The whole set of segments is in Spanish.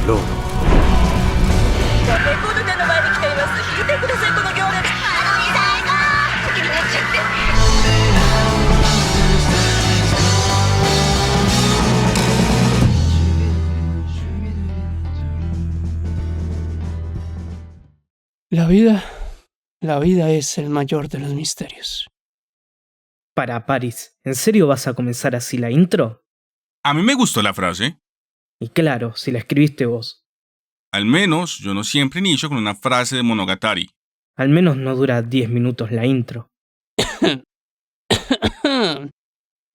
ロード。レコード店の前に来ています。聞いてください、この行列。気になっちゃって。La vida, la vida es el mayor de los misterios. Para, Paris, ¿en serio vas a comenzar así la intro? A mí me gustó la frase. Y claro, si la escribiste vos. Al menos yo no siempre inicio con una frase de Monogatari. Al menos no dura 10 minutos la intro.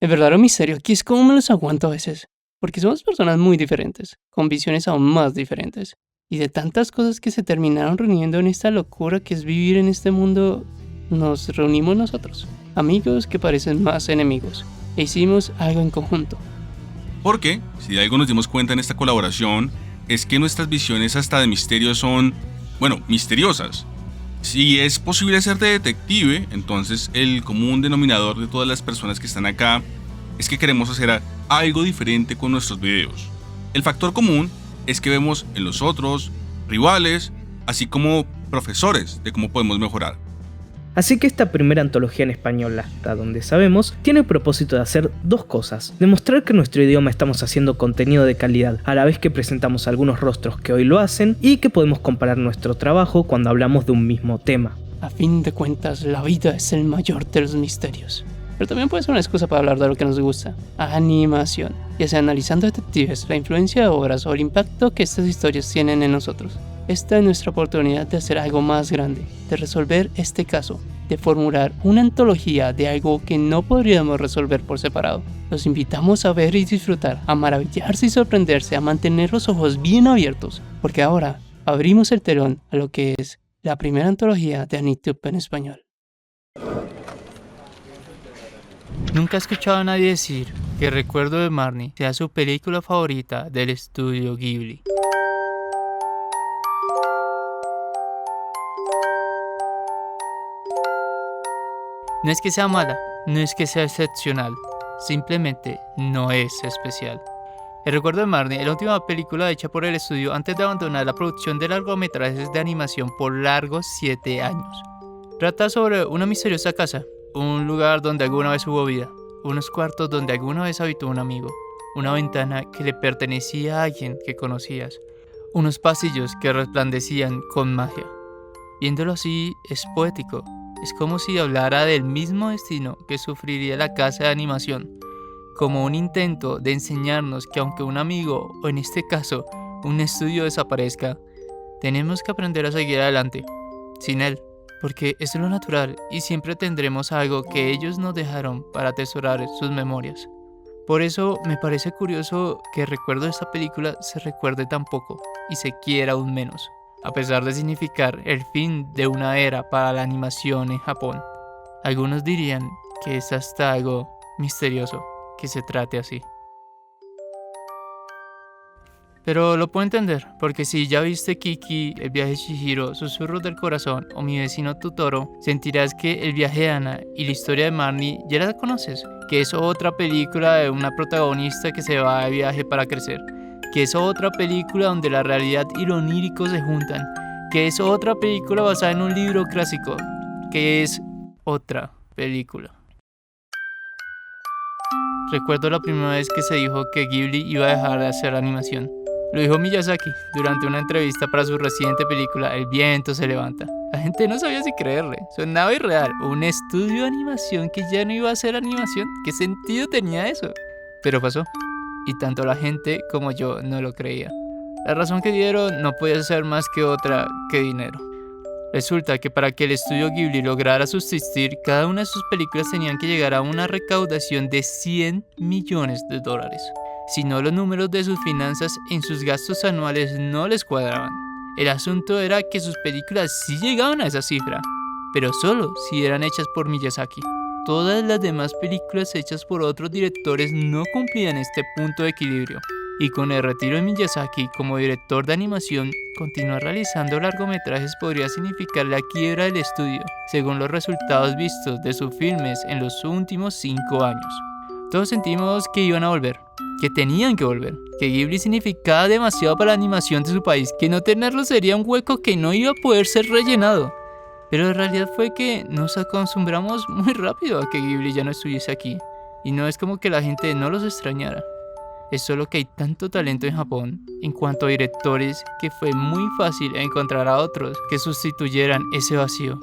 El verdadero misterio aquí es cómo me los aguanto a veces, porque somos personas muy diferentes, con visiones aún más diferentes, y de tantas cosas que se terminaron reuniendo en esta locura que es vivir en este mundo, nos reunimos nosotros, amigos que parecen más enemigos, e hicimos algo en conjunto. Porque, si de algo nos dimos cuenta en esta colaboración, es que nuestras visiones hasta de misterio son, misteriosas. Si es posible ser de detective, entonces el común denominador de todas las personas que están acá es que queremos hacer algo diferente con nuestros videos. El factor común es que vemos en los otros rivales, así como profesores de cómo podemos mejorar. Así que esta primera antología en español, hasta donde sabemos, tiene el propósito de hacer dos cosas: demostrar que en nuestro idioma estamos haciendo contenido de calidad, a la vez que presentamos algunos rostros que hoy lo hacen, y que podemos comparar nuestro trabajo cuando hablamos de un mismo tema. A fin de cuentas, la vida es el mayor de los misterios. Pero también puede ser una excusa para hablar de lo que nos gusta: animación, ya sea analizando detectives, la influencia de obras o el impacto que estas historias tienen en nosotros. Esta es nuestra oportunidad de hacer algo más grande, de resolver este caso, de formular una antología de algo que no podríamos resolver por separado. Los invitamos a ver y disfrutar, a maravillarse y sorprenderse, a mantener los ojos bien abiertos, porque ahora abrimos el telón a lo que es la primera antología de AniTube en español. Nunca he escuchado a nadie decir que Recuerdo de Marnie sea su película favorita del estudio Ghibli. No es que sea mala, no es que sea excepcional, simplemente no es especial. El Recuerdo de Marnie es la última película hecha por el estudio antes de abandonar la producción de largometrajes de animación por largos 7 años. Trata sobre una misteriosa casa, un lugar donde alguna vez hubo vida, unos cuartos donde alguna vez habitó un amigo, una ventana que le pertenecía a alguien que conocías, unos pasillos que resplandecían con magia. Viéndolo así, es poético. Es como si hablara del mismo destino que sufriría la casa de animación, como un intento de enseñarnos que aunque un amigo, o en este caso, un estudio desaparezca, tenemos que aprender a seguir adelante, sin él, porque es lo natural y siempre tendremos algo que ellos nos dejaron para atesorar sus memorias. Por eso me parece curioso que el recuerdo de esta película se recuerde tan poco y se quiera aún menos, a pesar de significar el fin de una era para la animación en Japón. Algunos dirían que es hasta algo misterioso que se trate así. Pero lo puedo entender, porque si ya viste Kiki, El viaje de Chihiro, Susurros del corazón o Mi vecino Totoro, sentirás que El viaje de Anna y la historia de Marnie ya la conoces, que es otra película de una protagonista que se va de viaje para crecer, que es otra película donde la realidad y lo onírico se juntan, que es otra película basada en un libro clásico, que es otra película. Recuerdo la primera vez que se dijo que Ghibli iba a dejar de hacer animación. Lo dijo Miyazaki durante una entrevista para su reciente película El viento se levanta. La gente no sabía si creerle, sonaba irreal. Un estudio de animación que ya no iba a hacer animación, ¿qué sentido tenía eso? Pero pasó. Y tanto la gente como yo no lo creía. La razón que dieron no podía ser más que otra que dinero. Resulta que para que el estudio Ghibli lograra subsistir, cada una de sus películas tenían que llegar a una recaudación de $100 millones. Si no, los números de sus finanzas en sus gastos anuales no les cuadraban. El asunto era que sus películas sí llegaban a esa cifra, pero solo si eran hechas por Miyazaki. Todas las demás películas hechas por otros directores no cumplían este punto de equilibrio, y con el retiro de Miyazaki como director de animación, continuar realizando largometrajes podría significar la quiebra del estudio, según los resultados vistos de sus filmes en los últimos 5 años. Todos sentimos que iban a volver, que tenían que volver, que Ghibli significaba demasiado para la animación de su país, que no tenerlo sería un hueco que no iba a poder ser rellenado. Pero la realidad fue que nos acostumbramos muy rápido a que Ghibli ya no estuviese aquí. Y no es como que la gente no los extrañara. Es solo que hay tanto talento en Japón en cuanto a directores que fue muy fácil encontrar a otros que sustituyeran ese vacío.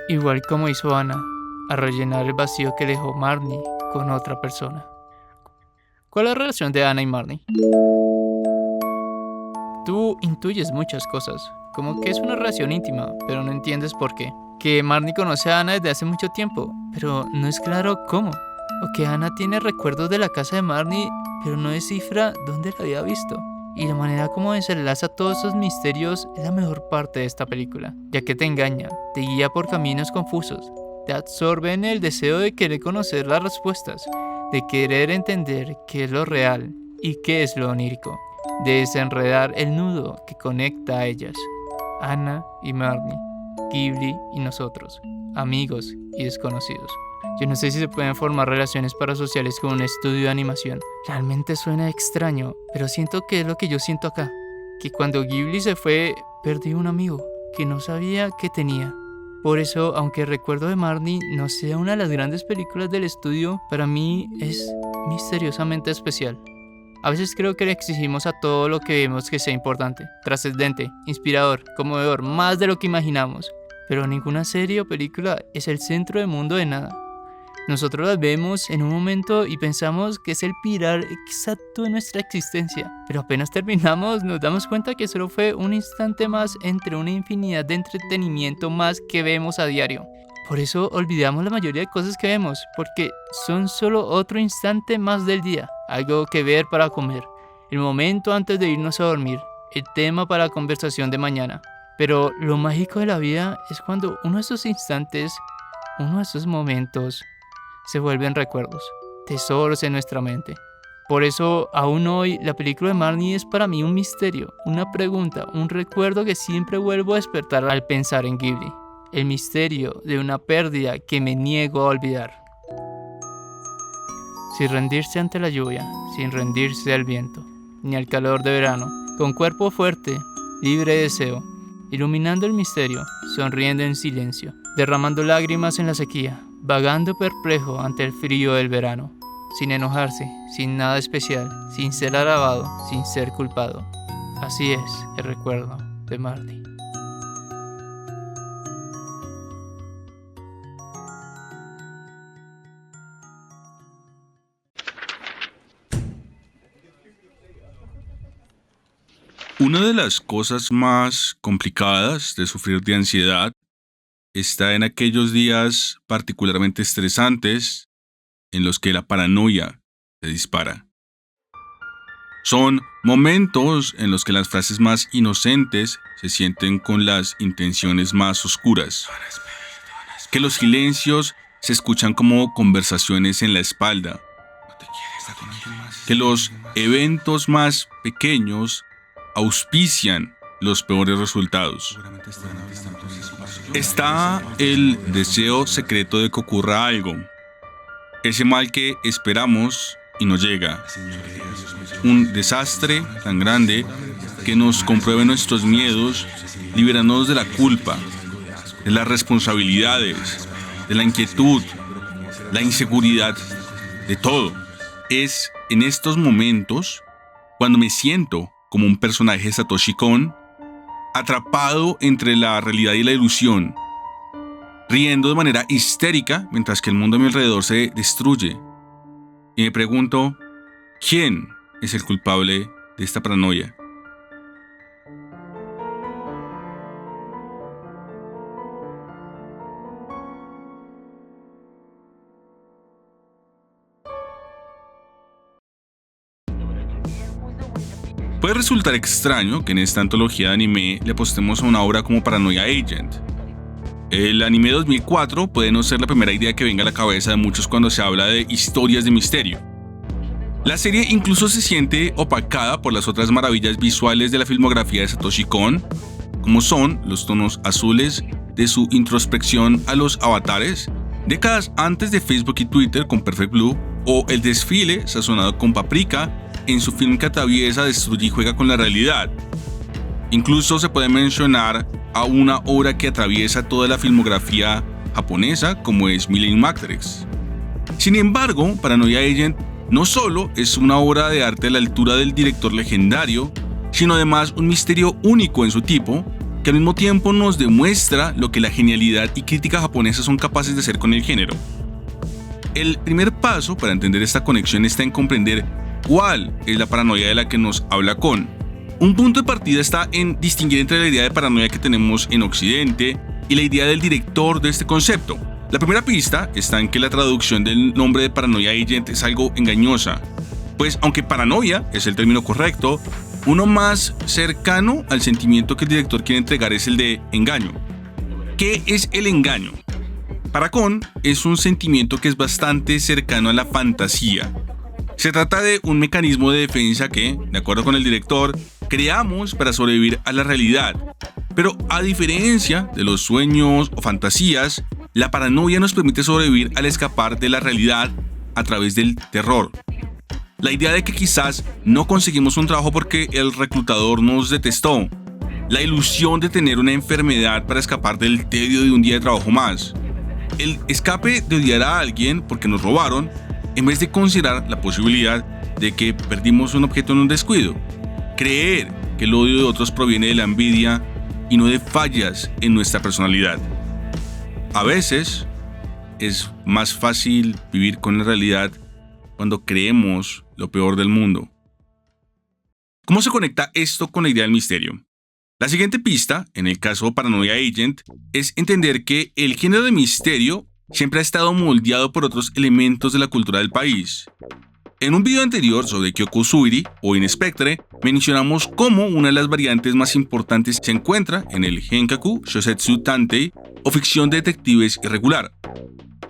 Igual como hizo Anna, a rellenar el vacío que dejó Marnie con otra persona. ¿Cuál es la relación de Anna y Marnie? Tú intuyes muchas cosas, como que es una relación íntima, pero no entiendes por qué. Que Marnie conoce a Anna desde hace mucho tiempo, pero no es claro cómo. O que Anna tiene recuerdos de la casa de Marnie, pero no descifra dónde la había visto. Y la manera como desenlaza todos esos misterios es la mejor parte de esta película, ya que te engaña, te guía por caminos confusos, te absorbe en el deseo de querer conocer las respuestas, de querer entender qué es lo real y qué es lo onírico, de desenredar el nudo que conecta a ellas, Anna y Marnie, Ghibli y nosotros, amigos y desconocidos. Yo no sé si se pueden formar relaciones parasociales con un estudio de animación. Realmente suena extraño, pero siento que es lo que yo siento acá. Que cuando Ghibli se fue, perdí un amigo que no sabía que tenía. Por eso, aunque el recuerdo de Marnie no sea una de las grandes películas del estudio, para mí es misteriosamente especial. A veces creo que le exigimos a todo lo que vemos que sea importante, trascendente, inspirador, conmovedor, más de lo que imaginamos. Pero ninguna serie o película es el centro del mundo de nada. Nosotros las vemos en un momento y pensamos que es el pilar exacto de nuestra existencia, pero apenas terminamos nos damos cuenta que solo fue un instante más entre una infinidad de entretenimiento más que vemos a diario. Por eso olvidamos la mayoría de cosas que vemos, porque son solo otro instante más del día, algo que ver para comer, el momento antes de irnos a dormir, el tema para la conversación de mañana. Pero lo mágico de la vida es cuando uno de esos instantes, uno de esos momentos, se vuelven recuerdos, tesoros en nuestra mente. Por eso, aún hoy, la película de Marnie es para mí un misterio, una pregunta, un recuerdo que siempre vuelvo a despertar al pensar en Ghibli. El misterio de una pérdida que me niego a olvidar. Sin rendirse ante la lluvia, sin rendirse al viento, ni al calor de verano, con cuerpo fuerte, libre de deseo, iluminando el misterio, sonriendo en silencio, derramando lágrimas en la sequía, vagando perplejo ante el frío del verano, sin enojarse, sin nada especial, sin ser alabado, sin ser culpado. Así es el recuerdo de Marnie. Una de las cosas más complicadas de sufrir de ansiedad está en aquellos días particularmente estresantes en los que la paranoia se dispara. Son momentos en los que las frases más inocentes se sienten con las intenciones más oscuras, que los silencios se escuchan como conversaciones en la espalda, que los eventos más pequeños auspician los peores resultados. Está el deseo secreto de que ocurra algo, ese mal que esperamos y no llega, un desastre tan grande que nos compruebe nuestros miedos, liberándonos de la culpa, de las responsabilidades, de la inquietud, la inseguridad, de todo. Es en estos momentos cuando me siento como un personaje de Satoshi Kon, atrapado entre la realidad y la ilusión, riendo de manera histérica mientras que el mundo a mi alrededor se destruye. Y me pregunto, ¿quién es el culpable de esta paranoia? Puede resultar extraño que en esta antología de anime le apostemos a una obra como Paranoia Agent. El anime 2004 puede no ser la primera idea que venga a la cabeza de muchos cuando se habla de historias de misterio. La serie incluso se siente opacada por las otras maravillas visuales de la filmografía de Satoshi Kon, como son los tonos azules de su introspección a los avatares, décadas antes de Facebook y Twitter con Perfect Blue, o el desfile sazonado con paprika en su film que atraviesa, destruye y juega con la realidad. Incluso se puede mencionar a una obra que atraviesa toda la filmografía japonesa, como es Millennium Actress. Sin embargo, Paranoia Agent no solo es una obra de arte a la altura del director legendario, sino además un misterio único en su tipo, que al mismo tiempo nos demuestra lo que la genialidad y crítica japonesa son capaces de hacer con el género. El primer paso para entender esta conexión está en comprender cuál es la paranoia de la que nos habla Kon. Un punto de partida está en distinguir entre la idea de paranoia que tenemos en Occidente y la idea del director de este concepto. La primera pista está en que la traducción del nombre de Paranoia Agent es algo engañosa, pues aunque paranoia es el término correcto, uno más cercano al sentimiento que el director quiere entregar es el de engaño. ¿Qué es el engaño? Para Kon es un sentimiento que es bastante cercano a la fantasía. Se trata de un mecanismo de defensa que, de acuerdo con el director, creamos para sobrevivir a la realidad. Pero a diferencia de los sueños o fantasías, la paranoia nos permite sobrevivir al escapar de la realidad a través del terror. La idea de que quizás no conseguimos un trabajo porque el reclutador nos detestó. La ilusión de tener una enfermedad para escapar del tedio de un día de trabajo más. El escape de odiar a alguien porque nos robaron, en vez de considerar la posibilidad de que perdimos un objeto en un descuido. Creer que el odio de otros proviene de la envidia y no de fallas en nuestra personalidad. A veces es más fácil vivir con la realidad cuando creemos lo peor del mundo. ¿Cómo se conecta esto con la idea del misterio? La siguiente pista, en el caso Paranoia Agent, es entender que el género de misterio siempre ha estado moldeado por otros elementos de la cultura del país. En un video anterior sobre Kyokusubiri o In Spectre, mencionamos cómo una de las variantes más importantes se encuentra en el Henkaku Shosetsu Tantei o ficción de detectives irregular.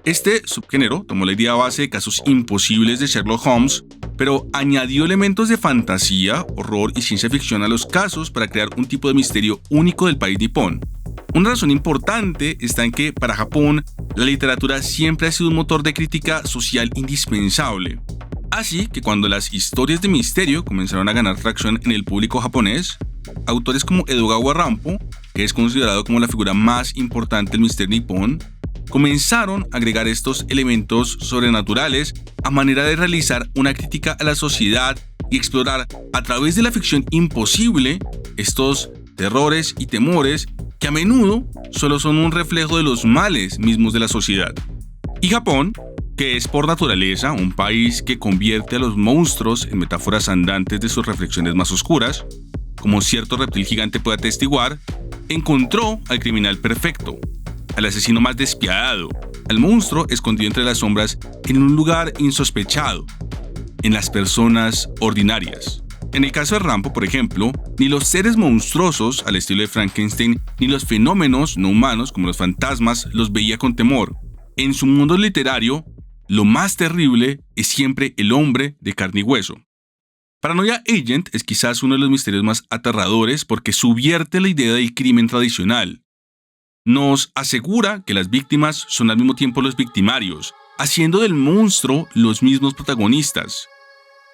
Este subgénero tomó la idea base de casos imposibles de Sherlock Holmes, pero añadió elementos de fantasía, horror y ciencia ficción a los casos para crear un tipo de misterio único del país nipón. Una razón importante está en que, para Japón, la literatura siempre ha sido un motor de crítica social indispensable. Así que cuando las historias de misterio comenzaron a ganar tracción en el público japonés, autores como Edogawa Rampo, que es considerado como la figura más importante del misterio nipón, comenzaron a agregar estos elementos sobrenaturales a manera de realizar una crítica a la sociedad y explorar a través de la ficción imposible estos terrores y temores que a menudo solo son un reflejo de los males mismos de la sociedad. Y Japón, que es por naturaleza un país que convierte a los monstruos en metáforas andantes de sus reflexiones más oscuras, como cierto reptil gigante puede atestiguar, encontró al criminal perfecto, al asesino más despiadado, al monstruo escondido entre las sombras en un lugar insospechado, en las personas ordinarias. En el caso de Rampo, por ejemplo, ni los seres monstruosos al estilo de Frankenstein, ni los fenómenos no humanos como los fantasmas los veía con temor. En su mundo literario, lo más terrible es siempre el hombre de carne y hueso. Paranoia Agent es quizás uno de los misterios más aterradores porque subvierte la idea del crimen tradicional. Nos asegura que las víctimas son al mismo tiempo los victimarios, haciendo del monstruo los mismos protagonistas.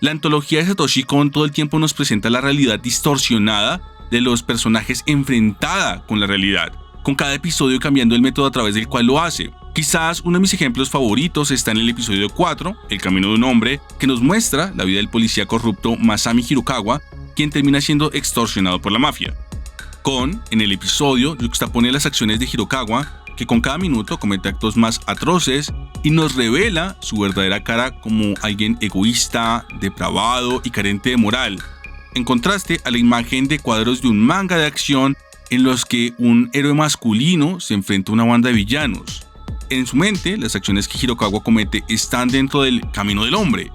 La antología de Satoshi Kon todo el tiempo nos presenta la realidad distorsionada de los personajes enfrentada con la realidad, con cada episodio cambiando el método a través del cual lo hace. Quizás uno de mis ejemplos favoritos está en el episodio 4, El camino de un hombre, que nos muestra la vida del policía corrupto Masami Hirokawa, quien termina siendo extorsionado por la mafia. Kon, en el episodio, juxtapone las acciones de Hirokawa, que con cada minuto comete actos más atroces y nos revela su verdadera cara como alguien egoísta, depravado y carente de moral, en contraste a la imagen de cuadros de un manga de acción en los que un héroe masculino se enfrenta a una banda de villanos. En su mente, las acciones que Hirokawa comete están dentro del camino del hombre,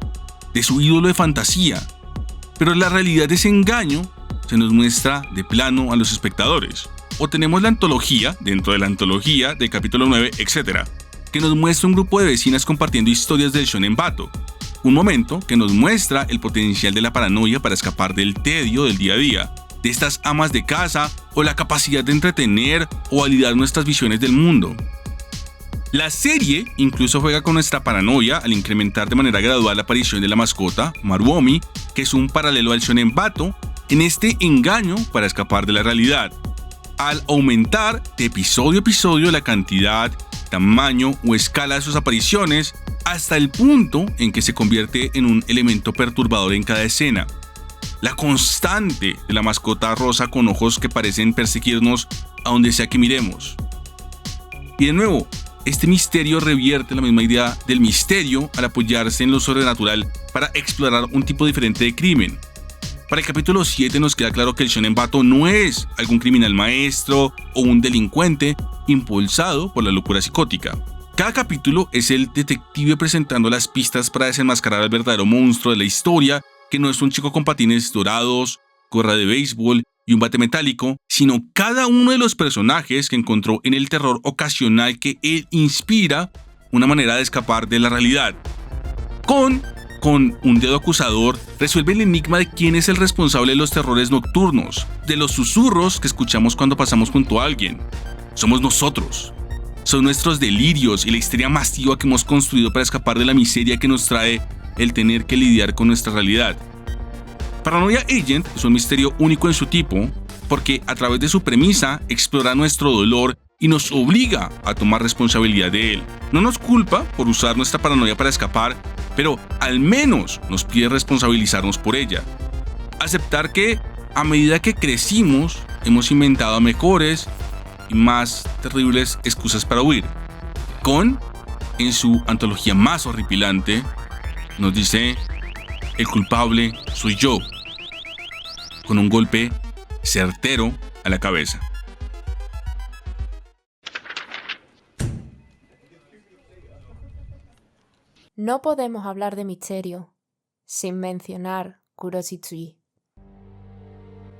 de su ídolo de fantasía, pero la realidad de ese engaño se nos muestra de plano a los espectadores. O tenemos la antología, dentro de la antología del capítulo 9, etc., que nos muestra un grupo de vecinas compartiendo historias del shonen bato, un momento que nos muestra el potencial de la paranoia para escapar del tedio del día a día, de estas amas de casa o la capacidad de entretener o validar nuestras visiones del mundo. La serie incluso juega con nuestra paranoia al incrementar de manera gradual la aparición de la mascota, Maruomi, que es un paralelo al Shonen Bato, en este engaño para escapar de la realidad, al aumentar de episodio a episodio la cantidad, tamaño o escala de sus apariciones, hasta el punto en que se convierte en un elemento perturbador en cada escena. La constante de la mascota rosa con ojos que parecen perseguirnos a donde sea que miremos. Y de nuevo, este misterio revierte la misma idea del misterio al apoyarse en lo sobrenatural para explorar un tipo diferente de crimen. Para el capítulo 7 nos queda claro que el Shonen Bato no es algún criminal maestro o un delincuente impulsado por la locura psicótica. Cada capítulo es el detective presentando las pistas para desenmascarar al verdadero monstruo de la historia, que no es un chico con patines dorados, gorra de béisbol y un bate metálico, sino cada uno de los personajes que encontró en el terror ocasional que él inspira una manera de escapar de la realidad. Con un dedo acusador, resuelve el enigma de quién es el responsable de los terrores nocturnos, de los susurros que escuchamos cuando pasamos junto a alguien. Somos nosotros. Son nuestros delirios y la histeria masiva que hemos construido para escapar de la miseria que nos trae el tener que lidiar con nuestra realidad. Paranoia Agent es un misterio único en su tipo, porque a través de su premisa explora nuestro dolor y nos obliga a tomar responsabilidad de él. No nos culpa por usar nuestra paranoia para escapar, pero al menos nos pide responsabilizarnos por ella. Aceptar que a medida que crecimos hemos inventado mejores y más terribles excusas para huir. En su antología más horripilante, nos dice: el culpable soy yo, con un golpe certero a la cabeza. No podemos hablar de misterio sin mencionar Kuroshitsuji.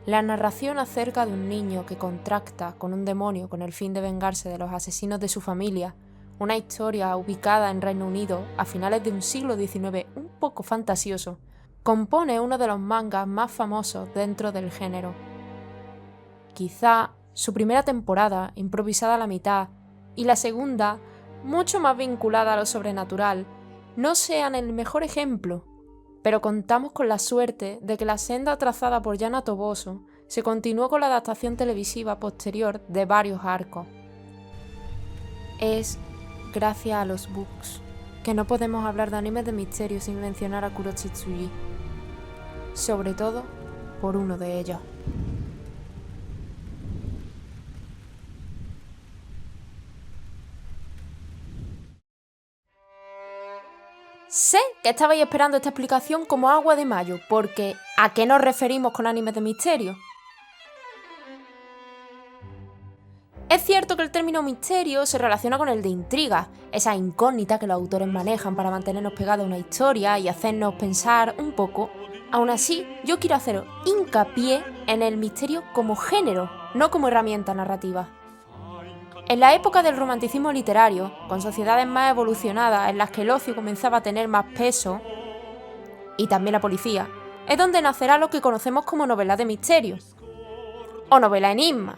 La narración acerca de un niño que contracta con un demonio con el fin de vengarse de los asesinos de su familia, una historia ubicada en Reino Unido a finales de un siglo XIX un poco fantasioso, compone uno de los mangas más famosos dentro del género. Quizá su primera temporada, improvisada a la mitad, y la segunda, mucho más vinculada a lo sobrenatural, no sean el mejor ejemplo, pero contamos con la suerte de que la senda trazada por Yana Toboso se continuó con la adaptación televisiva posterior de varios arcos. Es gracias a los books que no podemos hablar de animes de misterio sin mencionar a Kuroshitsuji, sobre todo por uno de ellos. Sé que estabais esperando esta explicación como agua de mayo, porque ¿a qué nos referimos con animes de misterio? Es cierto que el término misterio se relaciona con el de intriga, esa incógnita que los autores manejan para mantenernos pegados a una historia y hacernos pensar un poco. Aún así, yo quiero hacer hincapié en el misterio como género, no como herramienta narrativa. En la época del romanticismo literario, con sociedades más evolucionadas en las que el ocio comenzaba a tener más peso, y también la policía, es donde nacerá lo que conocemos como novela de misterio, o novela enigma,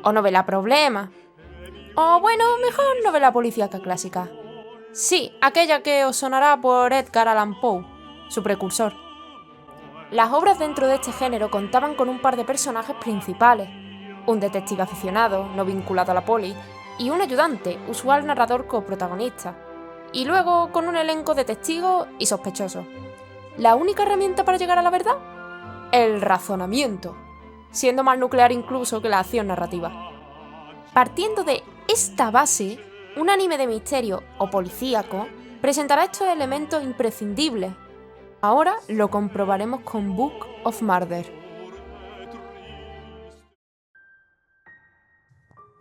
o novela problema, o bueno, mejor novela policíaca clásica. Sí, aquella que os sonará por Edgar Allan Poe, su precursor. Las obras dentro de este género contaban con un par de personajes principales: un detective aficionado, no vinculado a la poli, y un ayudante, usual narrador coprotagonista, y luego con un elenco de testigos y sospechosos. ¿La única herramienta para llegar a la verdad? El razonamiento, siendo más nuclear incluso que la acción narrativa. Partiendo de esta base, un anime de misterio o policíaco presentará estos elementos imprescindibles. Ahora lo comprobaremos con Book of Murder.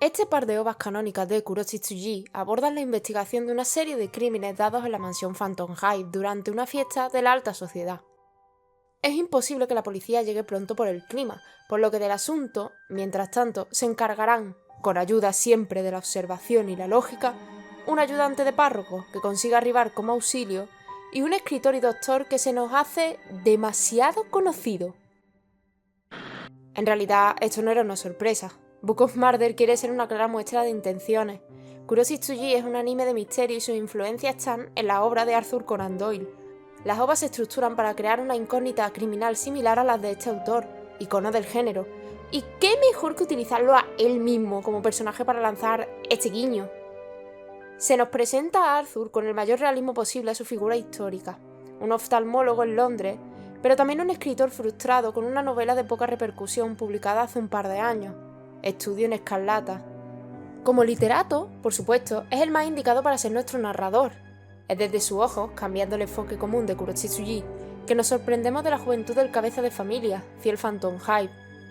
Este par de ovas canónicas de Kuroshitsuji abordan la investigación de una serie de crímenes dados en la mansión Phantom Hive durante una fiesta de la alta sociedad. Es imposible que la policía llegue pronto por el clima, por lo que del asunto, mientras tanto, se encargarán, con ayuda siempre de la observación y la lógica, un ayudante de párroco que consiga arribar como auxilio y un escritor y doctor que se nos hace demasiado conocido. En realidad, esto no era una sorpresa. Book of Murder quiere ser una clara muestra de intenciones, Kuroshi Tsuji es un anime de misterio y sus influencias están en la obra de Arthur Conan Doyle. Las ovas se estructuran para crear una incógnita criminal similar a las de este autor, icono del género. Y qué mejor que utilizarlo a él mismo como personaje para lanzar este guiño. Se nos presenta a Arthur con el mayor realismo posible a su figura histórica, un oftalmólogo en Londres, pero también un escritor frustrado con una novela de poca repercusión publicada hace un par de años, Estudio en Escarlata. Como literato, por supuesto, es el más indicado para ser nuestro narrador. Es desde sus ojos, cambiando el enfoque común de Kuroshi Tsuji, que nos sorprendemos de la juventud del cabeza de familia, fiel Phantom Hyde,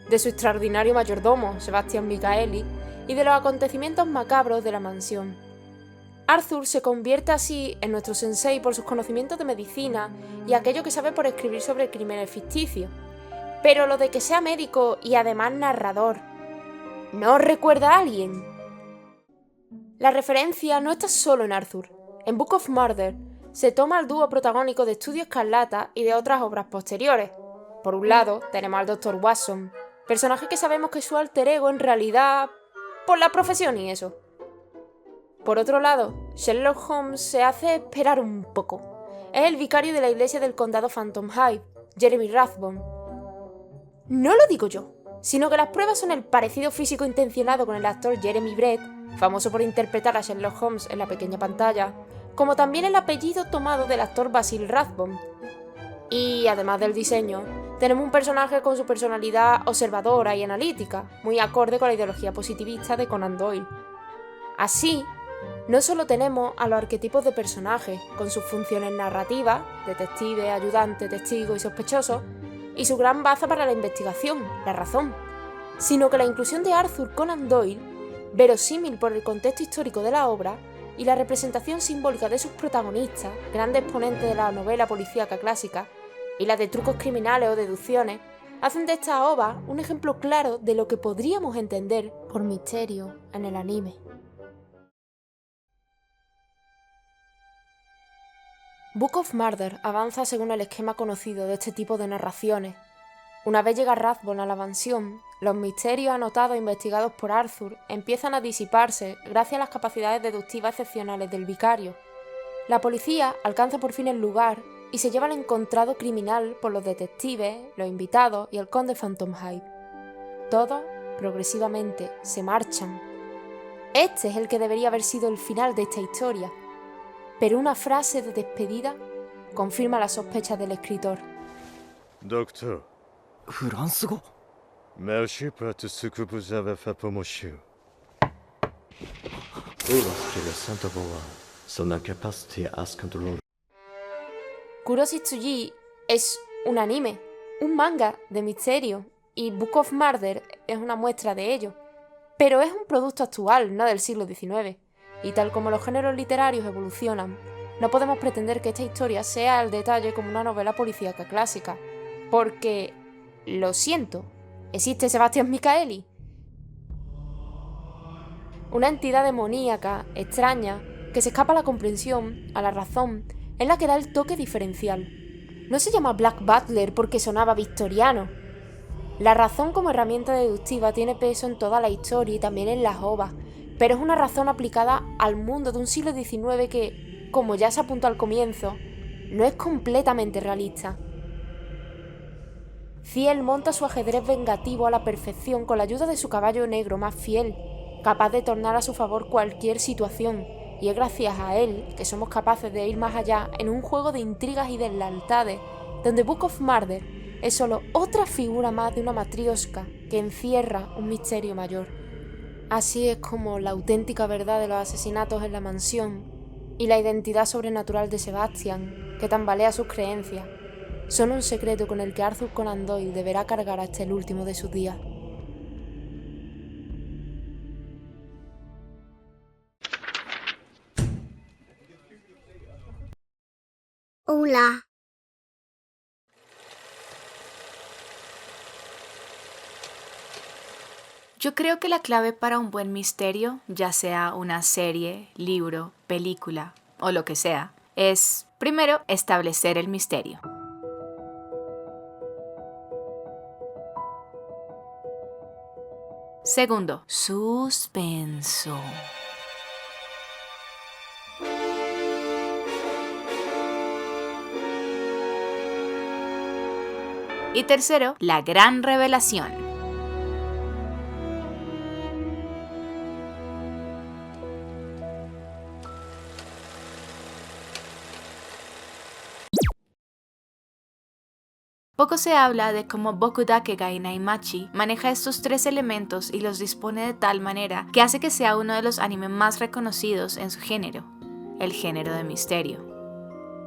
de su extraordinario mayordomo, Sebastian Michaeli, y de los acontecimientos macabros de la mansión. Arthur se convierte así en nuestro sensei por sus conocimientos de medicina y aquello que sabe por escribir sobre crímenes ficticios. Pero lo de que sea médico y además narrador, ¿no os recuerda a alguien? La referencia no está solo en Arthur. En Book of Murder se toma al dúo protagónico de Estudio Escarlata y de otras obras posteriores. Por un lado, tenemos al Dr. Watson, personaje que sabemos que es su alter ego en realidad por la profesión y eso. Por otro lado, Sherlock Holmes se hace esperar un poco. Es el vicario de la iglesia del condado Phantom Hyde, Jeremy Rathbone. No lo digo yo, sino que las pruebas son el parecido físico intencionado con el actor Jeremy Brett, famoso por interpretar a Sherlock Holmes en la pequeña pantalla, como también el apellido tomado del actor Basil Rathbone. Y además del diseño, tenemos un personaje con su personalidad observadora y analítica, muy acorde con la ideología positivista de Conan Doyle. Así, no solo tenemos a los arquetipos de personajes, con sus funciones narrativas, detective, ayudante, testigo y sospechoso, y su gran baza para la investigación, la razón, sino que la inclusión de Arthur Conan Doyle, verosímil por el contexto histórico de la obra, y la representación simbólica de sus protagonistas, grandes exponentes de la novela policíaca clásica, y la de trucos criminales o deducciones, hacen de esta ova un ejemplo claro de lo que podríamos entender por misterio en el anime. Book of Murder avanza según el esquema conocido de este tipo de narraciones. Una vez llega Rathbone a la mansión, los misterios anotados e investigados por Arthur empiezan a disiparse gracias a las capacidades deductivas excepcionales del vicario. La policía alcanza por fin el lugar y se lleva al encontrado criminal por los detectives, los invitados y el conde Phantom Hyde. Todos, progresivamente, se marchan. Este es el que debería haber sido el final de esta historia, pero una frase de despedida confirma las sospechas del escritor. Doctor, フランス語 merci pour ce que vous avez fait pour monsieur. Lorsque le Saint-Voix, son incapacité à se contrôler. Kuroshi Tsuji es un anime, un manga de misterio, y Book of Murder es una muestra de ello. Pero es un producto actual, no del siglo XIX, y tal como los géneros literarios evolucionan, no podemos pretender que esta historia sea al detalle como una novela policíaca clásica, porque, lo siento, existe Sebastian Michaeli. Una entidad demoníaca, extraña, que se escapa a la comprensión, a la razón, es la que da el toque diferencial. No se llama Black Butler porque sonaba victoriano. La razón como herramienta deductiva tiene peso en toda la historia y también en las ovas, pero es una razón aplicada al mundo de un siglo XIX que, como ya se apuntó al comienzo, no es completamente realista. Ciel monta su ajedrez vengativo a la perfección con la ayuda de su caballo negro más fiel, capaz de tornar a su favor cualquier situación, y es gracias a él que somos capaces de ir más allá en un juego de intrigas y deslealtades, donde Book of Murder es solo otra figura más de una matrioshka que encierra un misterio mayor. Así es como la auténtica verdad de los asesinatos en la mansión y la identidad sobrenatural de Sebastian, que tambalea sus creencias, son un secreto con el que Arthur Conan Doyle deberá cargar hasta el último de sus días. Hola. Yo creo que la clave para un buen misterio, ya sea una serie, libro, película o lo que sea, es, primero, establecer el misterio. Segundo, suspenso. Y tercero, la gran revelación. Poco se habla de cómo Bokudakegai Naimachi maneja estos tres elementos y los dispone de tal manera que hace que sea uno de los animes más reconocidos en su género, el género de misterio.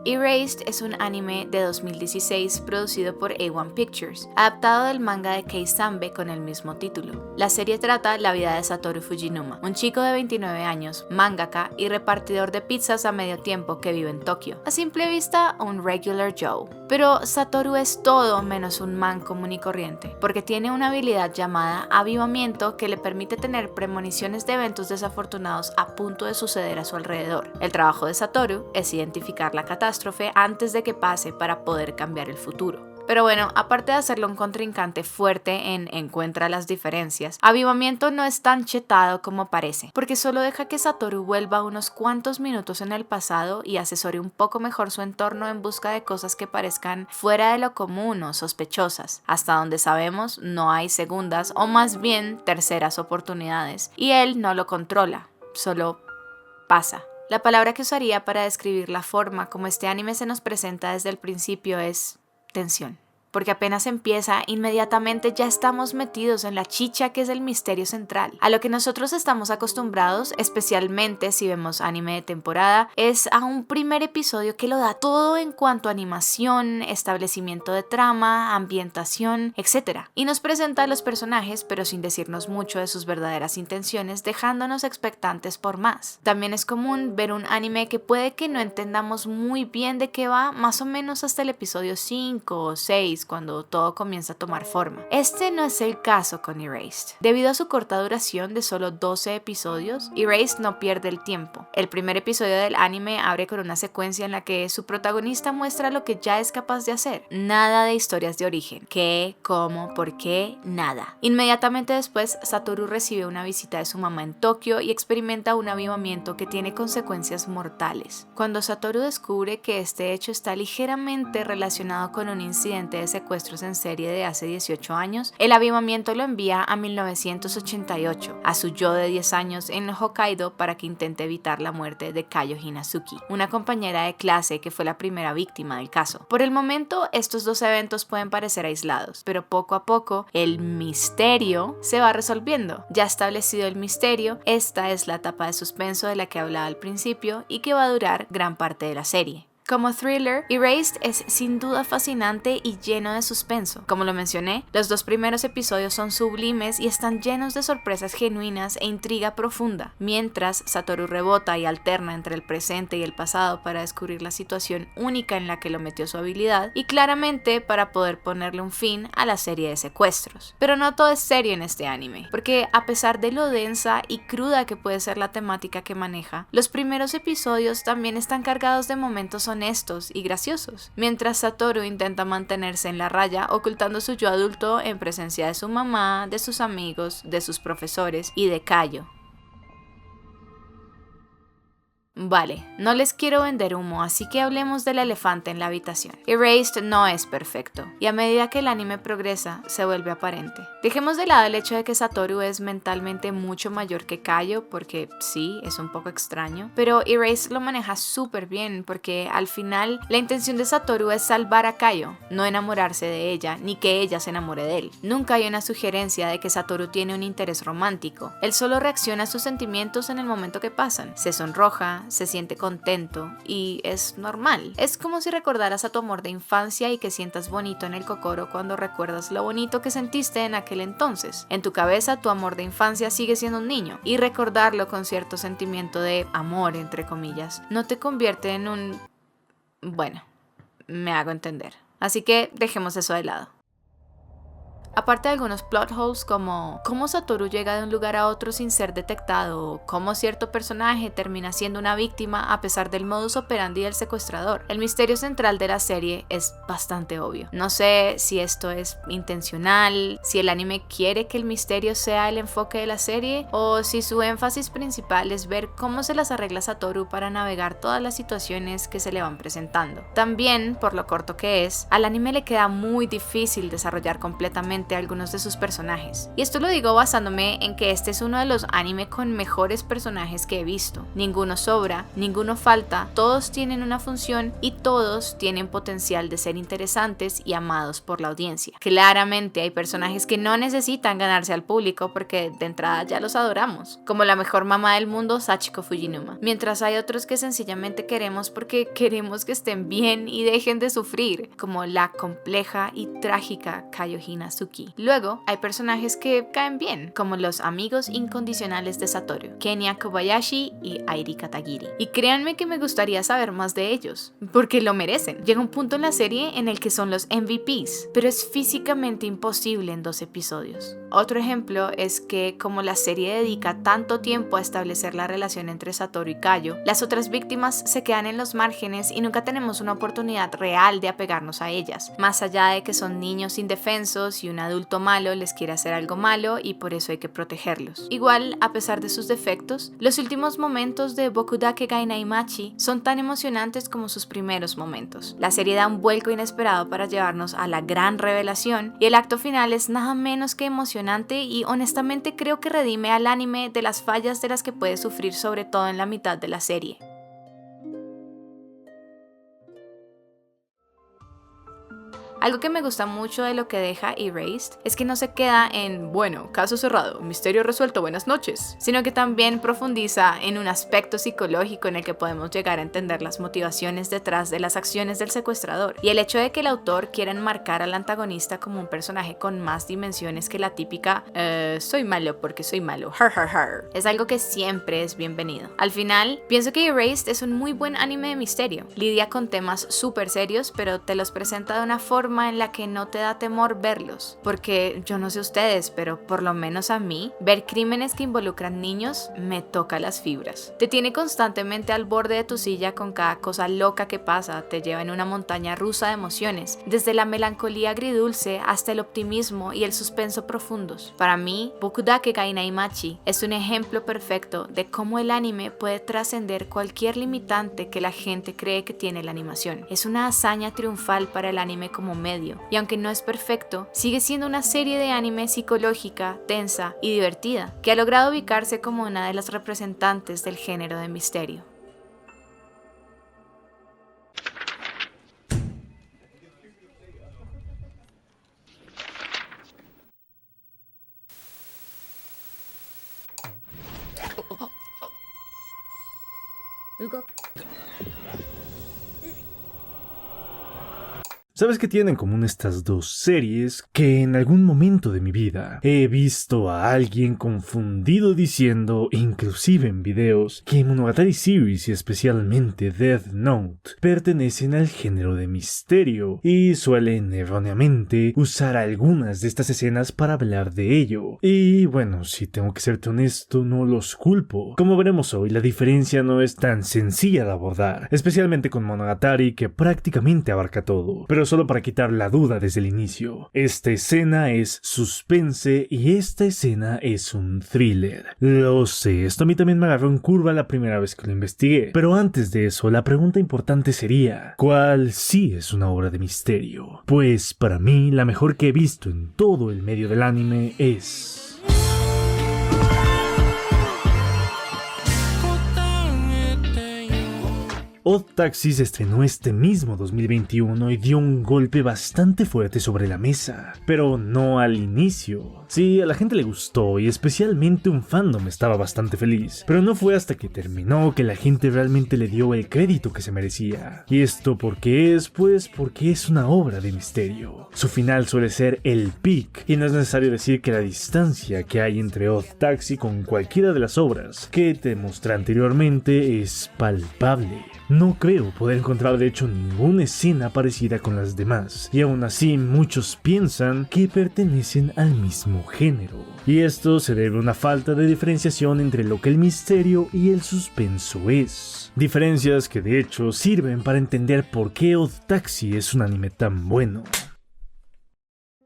Erased es un anime de 2016 producido por A1 Pictures, adaptado del manga de Kei Sanbe con el mismo título. La serie trata la vida de Satoru Fujinuma, un chico de 29 años, mangaka y repartidor de pizzas a medio tiempo que vive en Tokio. A simple vista, un regular Joe. Pero Satoru es todo menos un man común y corriente, porque tiene una habilidad llamada avivamiento que le permite tener premoniciones de eventos desafortunados a punto de suceder a su alrededor. El trabajo de Satoru es identificar la catástrofe antes de que pase para poder cambiar el futuro. Pero bueno, aparte de hacerlo un contrincante fuerte en Encuentra las diferencias, Avivamiento no es tan chetado como parece, porque solo deja que Satoru vuelva unos cuantos minutos en el pasado y asesore un poco mejor su entorno en busca de cosas que parezcan fuera de lo común o sospechosas. Hasta donde sabemos, no hay segundas o más bien terceras oportunidades, y él no lo controla, solo pasa. La palabra que usaría para describir la forma como este anime se nos presenta desde el principio es tensión. Porque apenas empieza, inmediatamente ya estamos metidos en la chicha que es el misterio central. A lo que nosotros estamos acostumbrados, especialmente si vemos anime de temporada, es a un primer episodio que lo da todo en cuanto a animación, establecimiento de trama, ambientación, etc. Y nos presenta a los personajes, pero sin decirnos mucho de sus verdaderas intenciones, dejándonos expectantes por más. También es común ver un anime que puede que no entendamos muy bien de qué va, más o menos hasta el episodio 5 o 6, cuando todo comienza a tomar forma. Este no es el caso con Erased. Debido a su corta duración de solo 12 episodios, Erased no pierde el tiempo. El primer episodio del anime abre con una secuencia en la que su protagonista muestra lo que ya es capaz de hacer. Nada de historias de origen. ¿Qué? ¿Cómo? ¿Por qué? Nada. Inmediatamente después, Satoru recibe una visita de su mamá en Tokio y experimenta un avivamiento que tiene consecuencias mortales. Cuando Satoru descubre que este hecho está ligeramente relacionado con un incidente de secuestros en serie de hace 18 años, el avivamiento lo envía a 1988, a su yo de 10 años en Hokkaido para que intente evitar la muerte de Kayo Hinazuki, una compañera de clase que fue la primera víctima del caso. Por el momento, estos dos eventos pueden parecer aislados, pero poco a poco el misterio se va resolviendo. Ya establecido el misterio, esta es la etapa de suspenso de la que hablaba al principio y que va a durar gran parte de la serie. Como thriller, Erased es sin duda fascinante y lleno de suspenso. Como lo mencioné, los dos primeros episodios son sublimes y están llenos de sorpresas genuinas e intriga profunda, mientras Satoru rebota y alterna entre el presente y el pasado para descubrir la situación única en la que lo metió su habilidad y claramente para poder ponerle un fin a la serie de secuestros. Pero no todo es serio en este anime, porque a pesar de lo densa y cruda que puede ser la temática que maneja, los primeros episodios también están cargados de momentos honestos y graciosos, mientras Satoru intenta mantenerse en la raya ocultando su yo adulto en presencia de su mamá, de sus amigos, de sus profesores y de Kayo. Vale, no les quiero vender humo, así que hablemos del elefante en la habitación. Erased no es perfecto, y a medida que el anime progresa, se vuelve aparente. Dejemos de lado el hecho de que Satoru es mentalmente mucho mayor que Kayo, porque sí, es un poco extraño, pero Erased lo maneja súper bien, porque al final la intención de Satoru es salvar a Kayo, no enamorarse de ella, ni que ella se enamore de él. Nunca hay una sugerencia de que Satoru tiene un interés romántico, él solo reacciona a sus sentimientos en el momento que pasan, se sonroja, se siente contento y es normal. Es como si recordaras a tu amor de infancia y que sientas bonito en el cocoro cuando recuerdas lo bonito que sentiste en aquel entonces. En tu cabeza tu amor de infancia sigue siendo un niño y recordarlo con cierto sentimiento de amor, entre comillas, no te convierte en un... Bueno, me hago entender. Así que dejemos eso de lado. Aparte de algunos plot holes como cómo Satoru llega de un lugar a otro sin ser detectado, o cómo cierto personaje termina siendo una víctima a pesar del modus operandi del secuestrador, el misterio central de la serie es bastante obvio. No sé si esto es intencional, si el anime quiere que el misterio sea el enfoque de la serie, o si su énfasis principal es ver cómo se las arregla Satoru para navegar todas las situaciones que se le van presentando. También, por lo corto que es, al anime le queda muy difícil desarrollar completamente algunos de sus personajes. Y esto lo digo basándome en que este es uno de los anime con mejores personajes que he visto. Ninguno sobra, ninguno falta, todos tienen una función y todos tienen potencial de ser interesantes y amados por la audiencia. Claramente hay personajes que no necesitan ganarse al público porque de entrada ya los adoramos, como la mejor mamá del mundo, Sachiko Fujinuma, mientras hay otros que sencillamente queremos porque queremos que estén bien y dejen de sufrir, como la compleja y trágica Kayo Hinazuki. Luego hay personajes que caen bien, como los amigos incondicionales de Satoru, Kenya Kobayashi y Airi Katagiri. Y créanme que me gustaría saber más de ellos, porque lo merecen. Llega un punto en la serie en el que son los MVPs, pero es físicamente imposible en 2 episodios. Otro ejemplo es que como la serie dedica tanto tiempo a establecer la relación entre Satoru y Kayo, las otras víctimas se quedan en los márgenes y nunca tenemos una oportunidad real de apegarnos a ellas, más allá de que son niños indefensos y un adulto malo les quiere hacer algo malo y por eso hay que protegerlos. Igual, a pesar de sus defectos, los últimos momentos de Bokudake ga Inaimachi son tan emocionantes como sus primeros momentos. La serie da un vuelco inesperado para llevarnos a la gran revelación y el acto final es nada menos que emocionante y honestamente creo que redime al anime de las fallas de las que puede sufrir, sobre todo en la mitad de la serie. Algo que me gusta mucho de lo que deja Erased es que no se queda en, bueno, caso cerrado, misterio resuelto, buenas noches, sino que también profundiza en un aspecto psicológico en el que podemos llegar a entender las motivaciones detrás de las acciones del secuestrador, y el hecho de que el autor quiera enmarcar al antagonista como un personaje con más dimensiones que la típica soy malo porque soy malo, har har har, es algo que siempre es bienvenido. Al final, pienso que Erased es un muy buen anime de misterio, lidia con temas súper serios, pero te los presenta de una forma en la que no te da temor verlos, porque yo no sé ustedes, pero por lo menos a mí, ver crímenes que involucran niños me toca las fibras. Te tiene constantemente al borde de tu silla con cada cosa loca que pasa, te lleva en una montaña rusa de emociones, desde la melancolía agridulce hasta el optimismo y el suspenso profundos. Para mí, Bokudake ga Inaimachi es un ejemplo perfecto de cómo el anime puede trascender cualquier limitante que la gente cree que tiene la animación. Es una hazaña triunfal para el anime como medio, y aunque no es perfecto, sigue siendo una serie de anime psicológica, tensa y divertida, que ha logrado ubicarse como una de las representantes del género de misterio. ¿Sabes qué tienen en común estas dos series? Que en algún momento de mi vida he visto a alguien confundido diciendo, inclusive en videos, que Monogatari Series y especialmente Death Note pertenecen al género de misterio y suelen erróneamente usar algunas de estas escenas para hablar de ello. Y bueno, si tengo que serte honesto, no los culpo. Como veremos hoy, la diferencia no es tan sencilla de abordar, especialmente con Monogatari, que prácticamente abarca todo. Pero solo para quitar la duda desde el inicio, esta escena es suspense y esta escena es un thriller. Lo sé, esto a mí también me agarró en curva la primera vez que lo investigué, pero antes de eso la pregunta importante sería, ¿cuál sí es una obra de misterio? Pues para mí la mejor que he visto en todo el medio del anime es... Odd Taxi se estrenó este mismo 2021 y dio un golpe bastante fuerte sobre la mesa, pero no al inicio. Sí, a la gente le gustó y especialmente un fandom estaba bastante feliz, pero no fue hasta que terminó que la gente realmente le dio el crédito que se merecía. ¿Y esto por qué es? Pues porque es una obra de misterio. Su final suele ser el peak y no es necesario decir que la distancia que hay entre Odd Taxi con cualquiera de las obras que te mostré anteriormente es palpable. No creo poder encontrar de hecho ninguna escena parecida con las demás, y aún así muchos piensan que pertenecen al mismo género. Y esto se debe a una falta de diferenciación entre lo que el misterio y el suspenso es. Diferencias que de hecho sirven para entender por qué Odd Taxi es un anime tan bueno.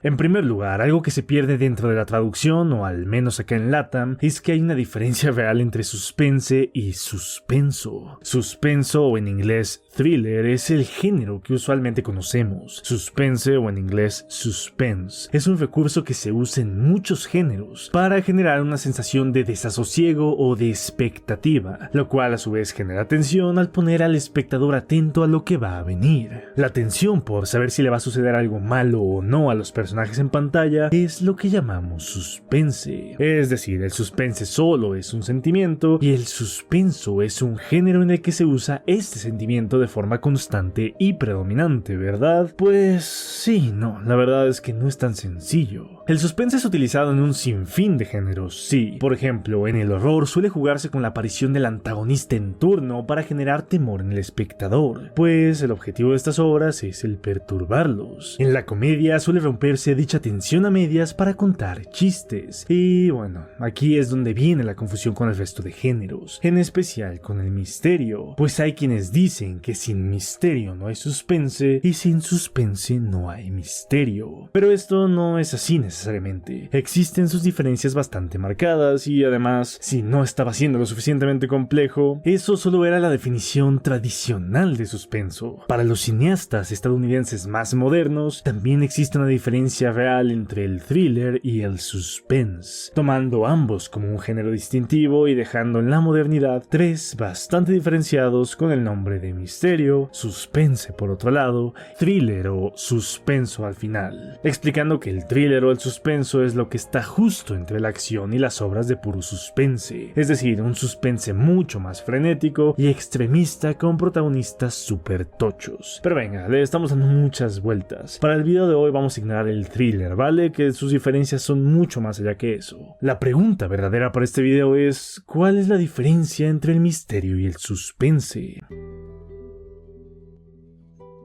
En primer lugar, algo que se pierde dentro de la traducción, o al menos acá en LATAM, es que hay una diferencia real entre suspense y suspenso. Suspenso, o en inglés thriller, es el género que usualmente conocemos. Suspense, o en inglés suspense, es un recurso que se usa en muchos géneros para generar una sensación de desasosiego o de expectativa, lo cual a su vez genera tensión al poner al espectador atento a lo que va a venir. La tensión por saber si le va a suceder algo malo o no a los personajes en pantalla es lo que llamamos suspense. Es decir, el suspense solo es un sentimiento y el suspenso es un género en el que se usa este sentimiento de forma constante y predominante, ¿verdad? Pues sí, no, la verdad es que no es tan sencillo. El suspense es utilizado en un sinfín de géneros, sí. Por ejemplo, en el horror suele jugarse con la aparición del antagonista en turno para generar temor en el espectador, pues el objetivo de estas obras es el perturbarlos. En la comedia suele romperse dicha tensión a medias para contar chistes. Y bueno, aquí es donde viene la confusión con el resto de géneros, en especial con el misterio, pues hay quienes dicen que sin misterio no hay suspense y sin suspense no hay misterio. Pero esto no es así necesariamente. Existen sus diferencias bastante marcadas y además, si no estaba siendo lo suficientemente complejo, eso solo era la definición tradicional de suspenso. Para los cineastas estadounidenses más modernos, también existe una diferencia real entre el thriller y el suspense, tomando ambos como un género distintivo y dejando en la modernidad tres bastante diferenciados con el nombre de misterio, suspense por otro lado, thriller o suspenso al final, explicando que el thriller o el suspenso es lo que está justo entre la acción y las obras de puro suspense, es decir, un suspense mucho más frenético y extremista con protagonistas super tochos. Pero venga, le estamos dando muchas vueltas. Para el video de hoy vamos a ignorar el thriller, ¿vale? Que sus diferencias son mucho más allá que eso. La pregunta verdadera para este video es: ¿cuál es la diferencia entre el misterio y el suspense?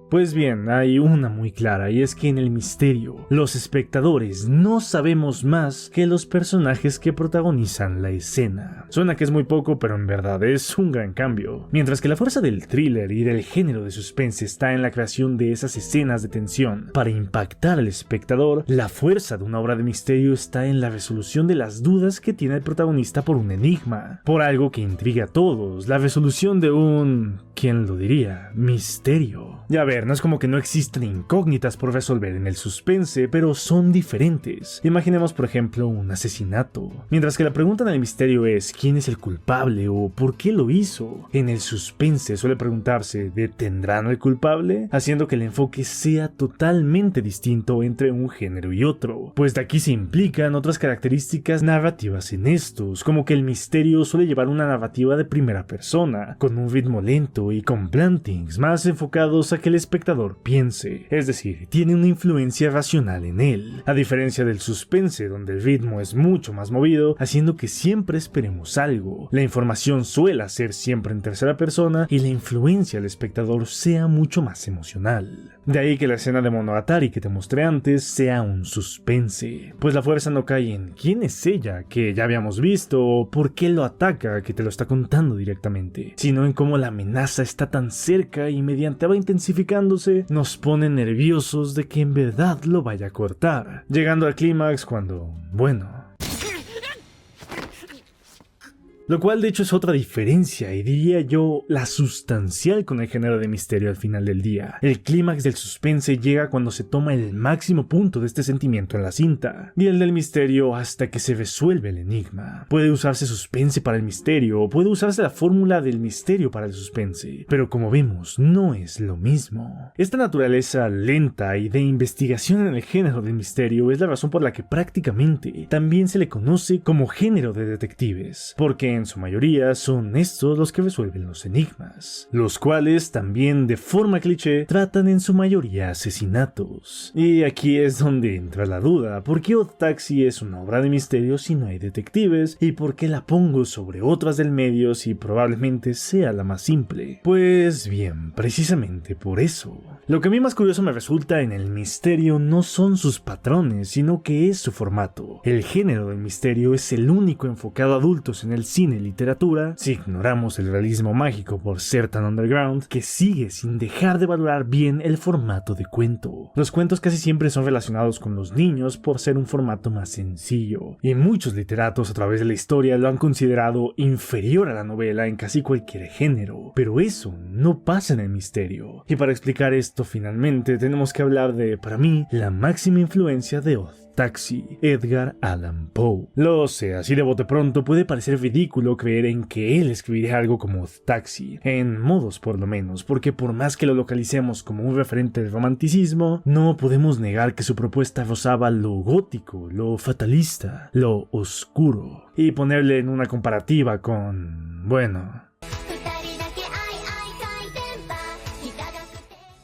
Pues bien, hay una muy clara, y es que en el misterio, los espectadores no sabemos más que los personajes que protagonizan la escena. Suena que es muy poco, pero en verdad es un gran cambio. Mientras que la fuerza del thriller y del género de suspense está en la creación de esas escenas de tensión para impactar al espectador, la fuerza de una obra de misterio está en la resolución de las dudas que tiene el protagonista por un enigma, por algo que intriga a todos, la resolución de un... ¿quién lo diría? Misterio. Ya ver, no es como que no existen incógnitas por resolver en el suspense, pero son diferentes. Imaginemos por ejemplo un asesinato. Mientras que la pregunta en el misterio es ¿quién es el culpable o por qué lo hizo? En el suspense suele preguntarse ¿detendrán al culpable? Haciendo que el enfoque sea totalmente distinto entre un género y otro, pues de aquí se implican otras características narrativas en estos, como que el misterio suele llevar una narrativa de primera persona, con un ritmo lento y con plantings más enfocados a que el espectador piense, es decir, tiene una influencia racional en él, a diferencia del suspense donde el ritmo es mucho más movido, haciendo que siempre esperemos algo. La información suele ser siempre en tercera persona y la influencia del espectador sea mucho más emocional. De ahí que la escena de Monogatari que te mostré antes sea un suspense, pues la fuerza no cae en quién es ella, que ya habíamos visto, o por qué lo ataca, que te lo está contando directamente, sino en cómo la amenaza está tan cerca y mediante va intensificándose, nos pone nerviosos de que en verdad lo vaya a cortar, llegando al clímax cuando, bueno... Lo cual de hecho es otra diferencia y diría yo la sustancial con el género de misterio al final del día. El clímax del suspense llega cuando se toma el máximo punto de este sentimiento en la cinta, y el del misterio hasta que se resuelve el enigma. Puede usarse suspense para el misterio o puede usarse la fórmula del misterio para el suspense, pero como vemos no es lo mismo. Esta naturaleza lenta y de investigación en el género del misterio es la razón por la que prácticamente también se le conoce como género de detectives, porque en su mayoría son estos los que resuelven los enigmas, los cuales también de forma cliché tratan en su mayoría asesinatos. Y aquí es donde entra la duda, ¿por qué Odd Taxi es una obra de misterio si no hay detectives? ¿Y por qué la pongo sobre otras del medio si probablemente sea la más simple? Pues bien, precisamente por eso. Lo que a mí más curioso me resulta en el misterio no son sus patrones, sino que es su formato. El género del misterio es el único enfocado a adultos en el cine y literatura, si ignoramos el realismo mágico por ser tan underground, que sigue sin dejar de valorar bien el formato de cuento. Los cuentos casi siempre son relacionados con los niños por ser un formato más sencillo, y muchos literatos a través de la historia lo han considerado inferior a la novela en casi cualquier género, pero eso no pasa en el misterio. Y para explicar esto finalmente tenemos que hablar de, para mí, la máxima influencia de Odd Taxi, Edgar Allan Poe. Lo sé, así de bote pronto puede parecer ridículo creer en que él escribiría algo como Odd Taxi, en modos por lo menos, porque por más que lo localicemos como un referente del romanticismo, no podemos negar que su propuesta rozaba lo gótico, lo fatalista, lo oscuro, y ponerle en una comparativa con, bueno...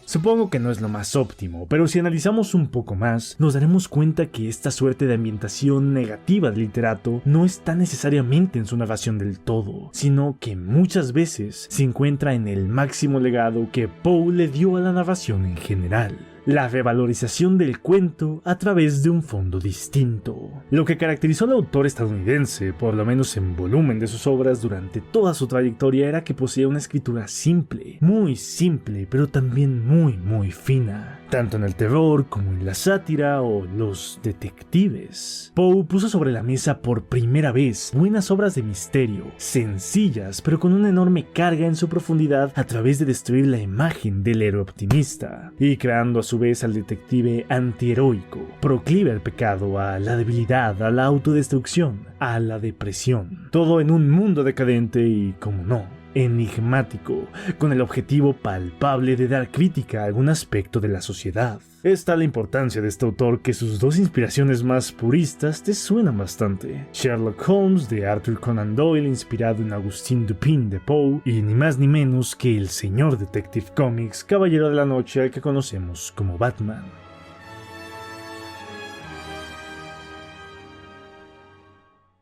Supongo que no es lo más óptimo, pero si analizamos un poco más, nos daremos cuenta que esta suerte de ambientación negativa del literato no está necesariamente en su narración del todo, sino que muchas veces se encuentra en el máximo legado que Poe le dio a la narración en general. La revalorización del cuento a través de un fondo distinto. Lo que caracterizó al autor estadounidense, por lo menos en volumen de sus obras durante toda su trayectoria, era que poseía una escritura simple, pero también muy fina, tanto en el terror como en la sátira o los detectives. Poe puso sobre la mesa por primera vez buenas obras de misterio, sencillas pero con una enorme carga en su profundidad a través de destruir la imagen del héroe optimista, y creando a su vez al detective antiheroico, proclive al pecado, a la debilidad, a la autodestrucción, a la depresión. Todo en un mundo decadente y, como no, enigmático, con el objetivo palpable de dar crítica a algún aspecto de la sociedad. Es tal la importancia de este autor que sus dos inspiraciones más puristas te suenan bastante. Sherlock Holmes de Arthur Conan Doyle, inspirado en Augustin Dupin de Poe, y ni más ni menos que el señor Detective Comics, Caballero de la Noche, al que conocemos como Batman.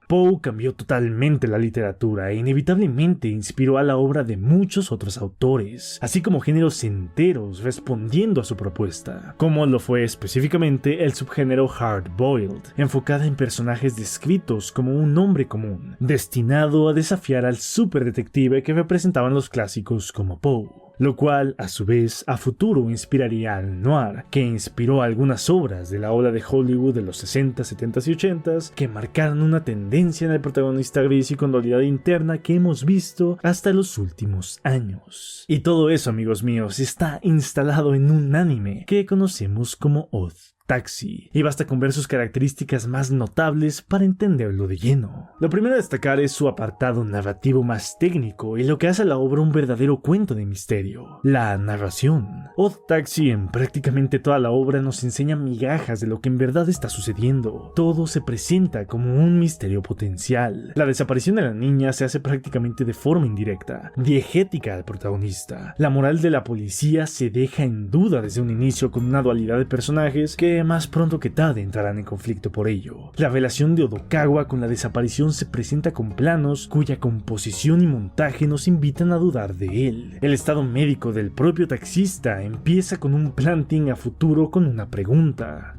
Poe cambió totalmente la literatura e inevitablemente inspiró a la obra de muchos otros autores, así como géneros enteros respondiendo a su propuesta, como lo fue específicamente el subgénero hard-boiled, enfocada en personajes descritos como un hombre común, destinado a desafiar al superdetective que representaban los clásicos como Poe. Lo cual, a su vez, a futuro inspiraría al noir, que inspiró algunas obras de la ola de Hollywood de los 60, 70 y 80 que marcaron una tendencia en el protagonista gris y con dualidad interna que hemos visto hasta los últimos años. Y todo eso, amigos míos, está instalado en un anime que conocemos como Odd Taxi, y basta con ver sus características más notables para entenderlo de lleno. Lo primero a destacar es su apartado narrativo más técnico y lo que hace a la obra un verdadero cuento de misterio: la narración. Odd Taxi en prácticamente toda la obra nos enseña migajas de lo que en verdad está sucediendo. Todo se presenta como un misterio potencial. La desaparición de la niña se hace prácticamente de forma indirecta, diegética al protagonista. La moral de la policía se deja en duda desde un inicio con una dualidad de personajes que más pronto que tarde entrarán en conflicto por ello. La relación de Odokawa con la desaparición se presenta con planos cuya composición y montaje nos invitan a dudar de él. El estado médico del propio taxista empieza con un planting a futuro con una pregunta.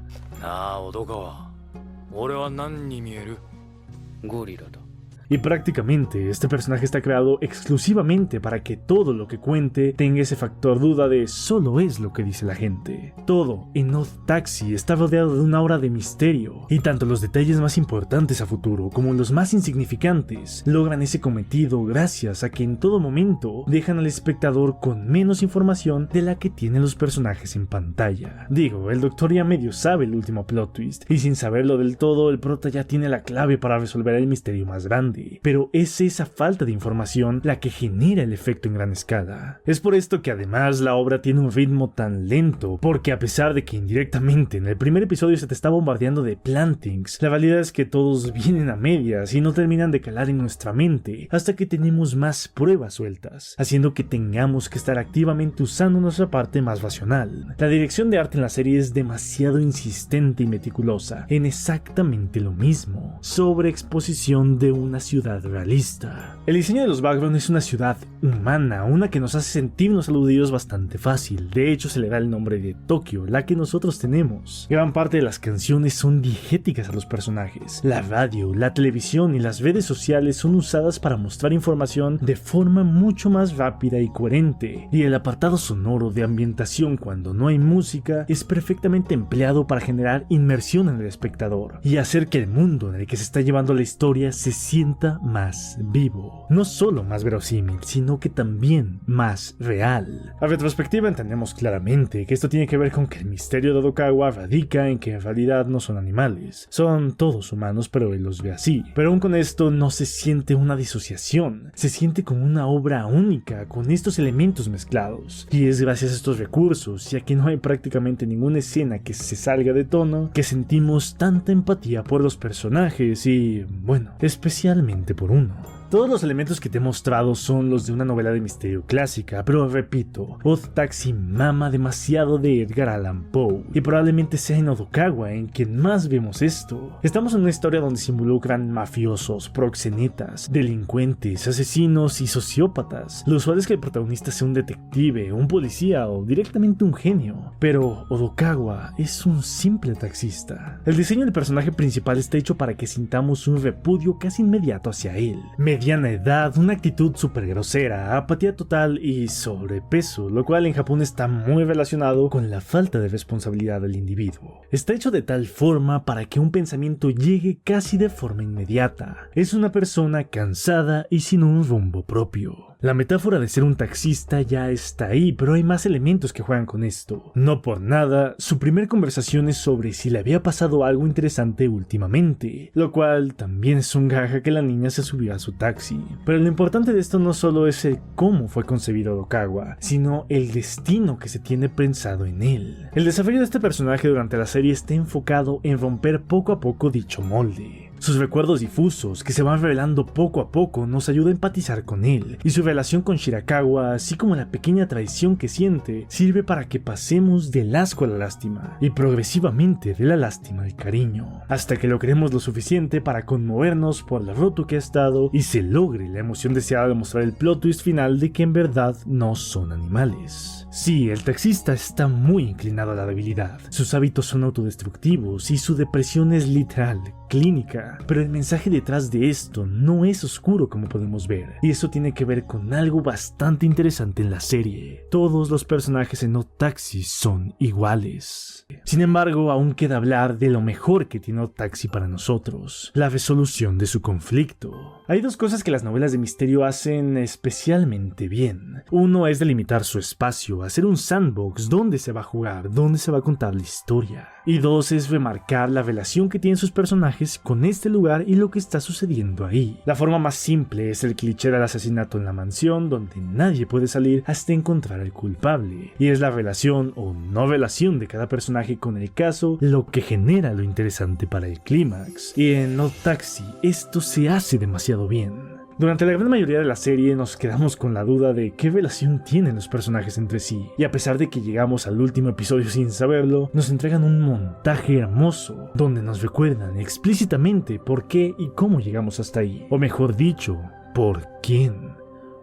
Y prácticamente este personaje está creado exclusivamente para que todo lo que cuente tenga ese factor duda de solo es lo que dice la gente. Todo en Odd Taxi está rodeado de una aura de misterio, y tanto los detalles más importantes a futuro como los más insignificantes logran ese cometido gracias a que en todo momento dejan al espectador con menos información de la que tienen los personajes en pantalla. Digo, el doctor ya medio sabe el último plot twist, y sin saberlo del todo el prota ya tiene la clave para resolver el misterio más grande. simple, pero es esa falta de información la que genera el efecto en gran escala. Es por esto que además la obra tiene un ritmo tan lento, porque a pesar de que indirectamente en el primer episodio se te está bombardeando de plantings, la realidad es que todos vienen a medias y no terminan de calar en nuestra mente hasta que tenemos más pruebas sueltas, haciendo que tengamos que estar activamente usando nuestra parte más racional. La dirección de arte en la serie es demasiado insistente y meticulosa en exactamente lo mismo, sobreexposición de una ciudad realista. El diseño de los backgrounds es una ciudad humana, una que nos hace sentirnos aludidos bastante fácil. De hecho, se le da el nombre de Tokio, la que nosotros tenemos. Gran parte de las canciones son diegéticas a los personajes. La radio, la televisión y las redes sociales son usadas para mostrar información de forma mucho más rápida y coherente. Y el apartado sonoro de ambientación cuando no hay música es perfectamente empleado para generar inmersión en el espectador y hacer que el mundo en el que se está llevando la historia se sienta más vivo. No solo más verosímil, sino que también más real. A retrospectiva entendemos claramente que esto tiene que ver con que el misterio de Odokawa radica en que en realidad no son animales. Son todos humanos, pero él los ve así. Pero aún con esto no se siente una disociación. Se siente como una obra única, con estos elementos mezclados. Y es gracias a estos recursos, ya que no hay prácticamente ninguna escena que se salga de tono, que sentimos tanta empatía por los personajes y, bueno, especialmente por uno. Todos los elementos que te he mostrado son los de una novela de misterio clásica, pero repito, Odd Taxi mama demasiado de Edgar Allan Poe, y probablemente sea en Odokawa en quien más vemos esto. Estamos en una historia donde se involucran mafiosos, proxenetas, delincuentes, asesinos y sociópatas. Lo usual es que el protagonista sea un detective, un policía o directamente un genio, pero Odokawa es un simple taxista. El diseño del personaje principal está hecho para que sintamos un repudio casi inmediato hacia él. Mediana edad, una actitud súper grosera, apatía total y sobrepeso, lo cual en Japón está muy relacionado con la falta de responsabilidad del individuo. Está hecho de tal forma para que un pensamiento llegue casi de forma inmediata. Es una persona cansada y sin un rumbo propio. La metáfora de ser un taxista ya está ahí, pero hay más elementos que juegan con esto. No por nada, su primer conversación es sobre si le había pasado algo interesante últimamente, lo cual también es un gaja que la niña se subió a su taxi. Pero lo importante de esto no solo es el cómo fue concebido Odokawa, sino el destino que se tiene pensado en él. El desarrollo de este personaje durante la serie está enfocado en romper poco a poco dicho molde. Sus recuerdos difusos, que se van revelando poco a poco, nos ayuda a empatizar con él, y su relación con Shirakawa, así como la pequeña traición que siente, sirve para que pasemos del asco a la lástima, y progresivamente de la lástima al cariño, hasta que lo queremos lo suficiente para conmovernos por lo roto que ha estado y se logre la emoción deseada de mostrar el plot twist final de que en verdad no son animales. Sí, el taxista está muy inclinado a la debilidad, sus hábitos son autodestructivos y su depresión es literal, clínica, pero el mensaje detrás de esto no es oscuro como podemos ver, y eso tiene que ver con algo bastante interesante en la serie. Todos los personajes en Odd Taxi son iguales. Sin embargo, aún queda hablar de lo mejor que tiene Odd Taxi para nosotros, la resolución de su conflicto. Hay dos cosas que las novelas de misterio hacen especialmente bien. Uno es delimitar su espacio, hacer un sandbox donde se va a jugar, donde se va a contar la historia. Y dos es remarcar la relación que tienen sus personajes con este lugar y lo que está sucediendo ahí. La forma más simple es el cliché del asesinato en la mansión, donde nadie puede salir hasta encontrar al culpable. Y es la relación o no relación de cada personaje con el caso lo que genera lo interesante para el clímax. Y en Odd Taxi esto se hace demasiado bien. Durante la gran mayoría de la serie nos quedamos con la duda de qué relación tienen los personajes entre sí, y a pesar de que llegamos al último episodio sin saberlo, nos entregan un montaje hermoso, donde nos recuerdan explícitamente por qué y cómo llegamos hasta ahí, o mejor dicho, por quién.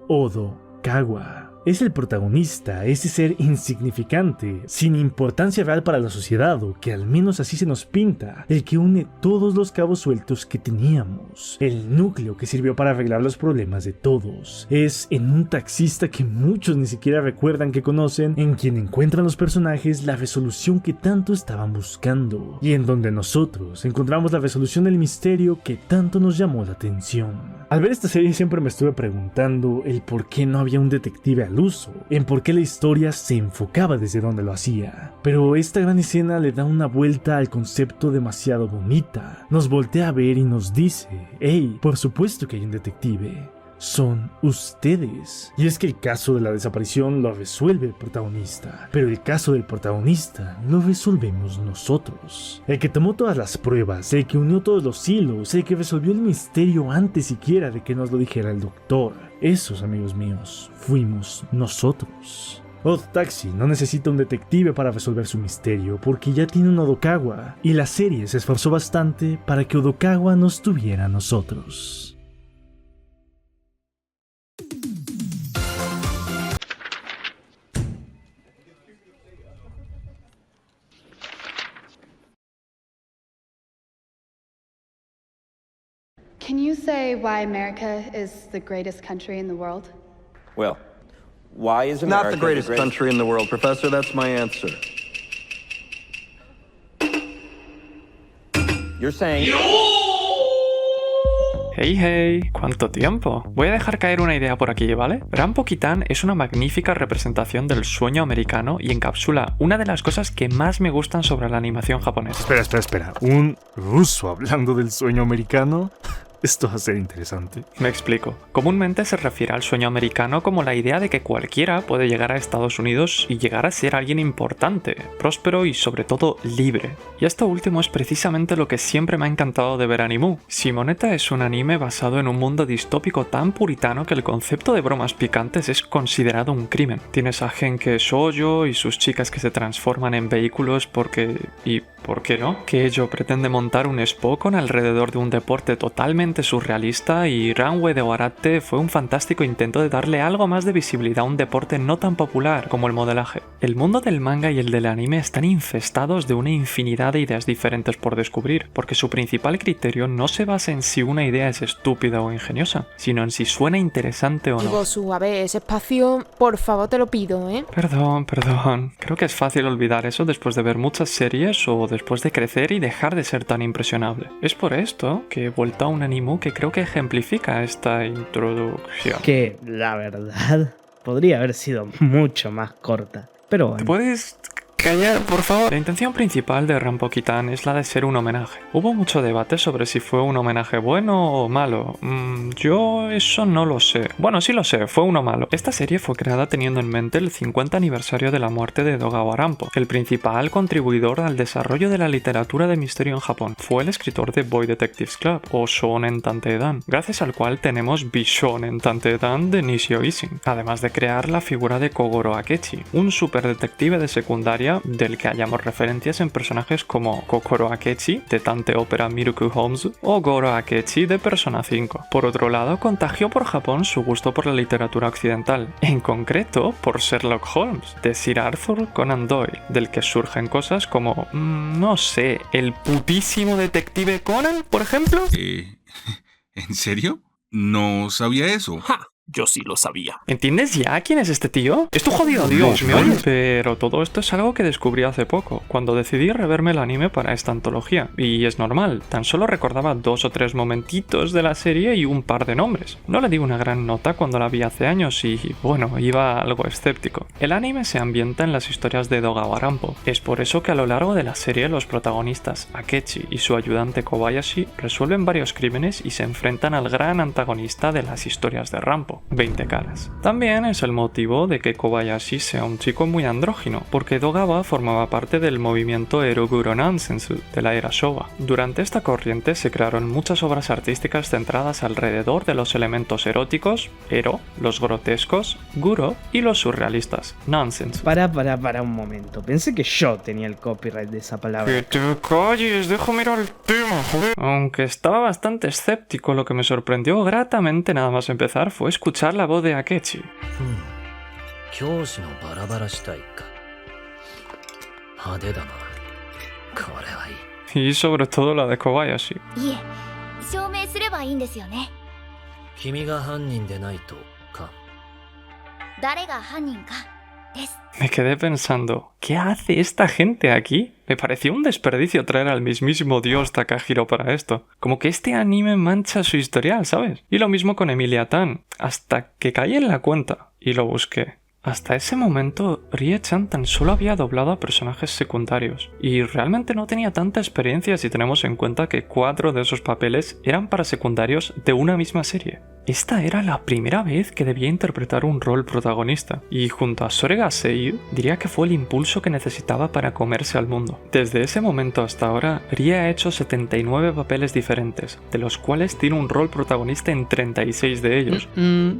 Odokawa es el protagonista, ese ser insignificante, sin importancia real para la sociedad, o que al menos así se nos pinta, el que une todos los cabos sueltos que teníamos, el núcleo que sirvió para arreglar los problemas de todos. Es en un taxista que muchos ni siquiera recuerdan que conocen, en quien encuentran los personajes la resolución que tanto estaban buscando, y en donde nosotros encontramos la resolución del misterio que tanto nos llamó la atención. Al ver esta serie siempre me estuve preguntando el por qué no había un detective al uso, en por qué la historia se enfocaba desde donde lo hacía. Pero esta gran escena le da una vuelta al concepto demasiado bonita. Nos voltea a ver y nos dice, hey, por supuesto que hay un detective. Son ustedes. Y es que el caso de la desaparición lo resuelve el protagonista, pero el caso del protagonista lo resolvemos nosotros. El que tomó todas las pruebas, el que unió todos los hilos, el que resolvió el misterio antes siquiera de que nos lo dijera el doctor. Esos, amigos míos, fuimos nosotros. Odd Taxi no necesita un detective para resolver su misterio porque ya tiene un Odokawa, y la serie se esforzó bastante para que Odokawa nos tuviera a nosotros. Can you say why America is the greatest country in the world? Well, why is America not the greatest country in the world, Professor? That's my answer. You're saying... Hey, ¿cuánto tiempo? Voy a dejar caer una idea por aquí, ¿vale? Rampo Kitan es una magnífica representación del sueño americano y encapsula una de las cosas que más me gustan sobre la animación japonesa. Espera. ¿Un ruso hablando del sueño americano? Esto va a ser interesante. Me explico. Comúnmente se refiere al sueño americano como la idea de que cualquiera puede llegar a Estados Unidos y llegar a ser alguien importante, próspero y sobre todo libre. Y esto último es precisamente lo que siempre me ha encantado de ver Animu. Simonetta es un anime basado en un mundo distópico tan puritano que el concepto de bromas picantes es considerado un crimen. Tienes a Genke Shoujo y sus chicas que se transforman en vehículos porque... ¿y por qué no? Que ello pretende montar un Spokon alrededor de un deporte totalmente surrealista, y Runway de Warate fue un fantástico intento de darle algo más de visibilidad a un deporte no tan popular como el modelaje. El mundo del manga y el del anime están infestados de una infinidad de ideas diferentes por descubrir, porque su principal criterio no se basa en si una idea es estúpida o ingeniosa, sino en si suena interesante o no. Gosu, a ver, ese espacio, por favor te lo pido, ¿eh? Perdón. Creo que es fácil olvidar eso después de ver muchas series o después de crecer y dejar de ser tan impresionable. Es por esto que he vuelto a un anime que creo que ejemplifica esta introducción. Que, la verdad, podría haber sido mucho más corta. Pero bueno. ¿Te puedes callar, por favor? La intención principal de Rampo Kitan es la de ser un homenaje. Hubo mucho debate sobre si fue un homenaje bueno o malo. Yo eso no lo sé. Bueno, sí lo sé, fue uno malo. Esta serie fue creada teniendo en mente el 50 aniversario de la muerte de Dogawa Rampo, el principal contribuidor al desarrollo de la literatura de misterio en Japón. Fue el escritor de Boy Detectives Club, o Shonen Tanteidan, gracias al cual tenemos Bishonen Tanteidan de Nishio Ising, además de crear la figura de Kogoro Akechi, un superdetective de secundaria del que hallamos referencias en personajes como Kokoro Akechi de Tante Opera Miruku Holmes o Goro Akechi de Persona 5. Por otro lado, contagió por Japón su gusto por la literatura occidental, en concreto por Sherlock Holmes de Sir Arthur Conan Doyle, del que surgen cosas como, no sé, el putísimo detective Conan, por ejemplo. ¿En serio? No sabía eso. ¡Ja! Yo sí lo sabía. ¿Entiendes ya quién es este tío? Es tu jodido Dios, ¿me oyes? Pero todo esto es algo que descubrí hace poco, cuando decidí reverme el anime para esta antología. Y es normal, tan solo recordaba 2 o 3 momentitos de la serie y un par de nombres. No le di una gran nota cuando la vi hace años y, bueno, iba algo escéptico. El anime se ambienta en las historias de Dogawa Rampo. Es por eso que a lo largo de la serie los protagonistas, Akechi y su ayudante Kobayashi, resuelven varios crímenes y se enfrentan al gran antagonista de las historias de Rampo, 20 caras. También es el motivo de que Kobayashi sea un chico muy andrógino, porque Dogawa formaba parte del movimiento Eroguro Nansensu de la era Showa. Durante esta corriente se crearon muchas obras artísticas centradas alrededor de los elementos eróticos, ero, los grotescos, guro y los surrealistas, Nansensu. Para un momento. Pensé que yo tenía el copyright de esa palabra. Que te calles, deja mirar el tema, joder. Aunque estaba bastante escéptico, lo que me sorprendió gratamente nada más empezar fue escuchar la voz de Akechi. Y sobre todo la de Kobayashi. Me quedé pensando, ¿qué hace esta gente aquí? Me pareció un desperdicio traer al mismísimo dios Takahiro para esto. Como que este anime mancha su historial, ¿sabes? Y lo mismo con Emilia Tan, hasta que caí en la cuenta y lo busqué. Hasta ese momento, Rie-chan tan solo había doblado a personajes secundarios, y realmente no tenía tanta experiencia si tenemos en cuenta que 4 de esos papeles eran para secundarios de una misma serie. Esta era la primera vez que debía interpretar un rol protagonista, y junto a Sorega Seiyu, diría que fue el impulso que necesitaba para comerse al mundo. Desde ese momento hasta ahora, Rie ha hecho 79 papeles diferentes, de los cuales tiene un rol protagonista en 36 de ellos.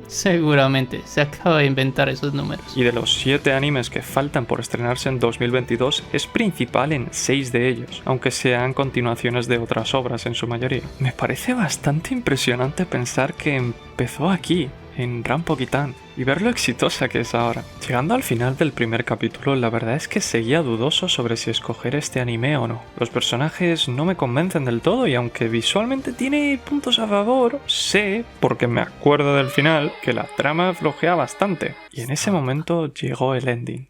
Seguramente, se acaba de inventar esos números. Y de los 7 animes que faltan por estrenarse en 2022, es principal en 6 de ellos, aunque sean continuaciones de otras obras en su mayoría. Me parece bastante impresionante pensar que empezó aquí, en Rampo-Kitan, y ver lo exitosa que es ahora. Llegando al final del primer capítulo, la verdad es que seguía dudoso sobre si escoger este anime o no. Los personajes no me convencen del todo y aunque visualmente tiene puntos a favor, sé, porque me acuerdo del final, que la trama flojea bastante. Y en ese momento llegó el ending.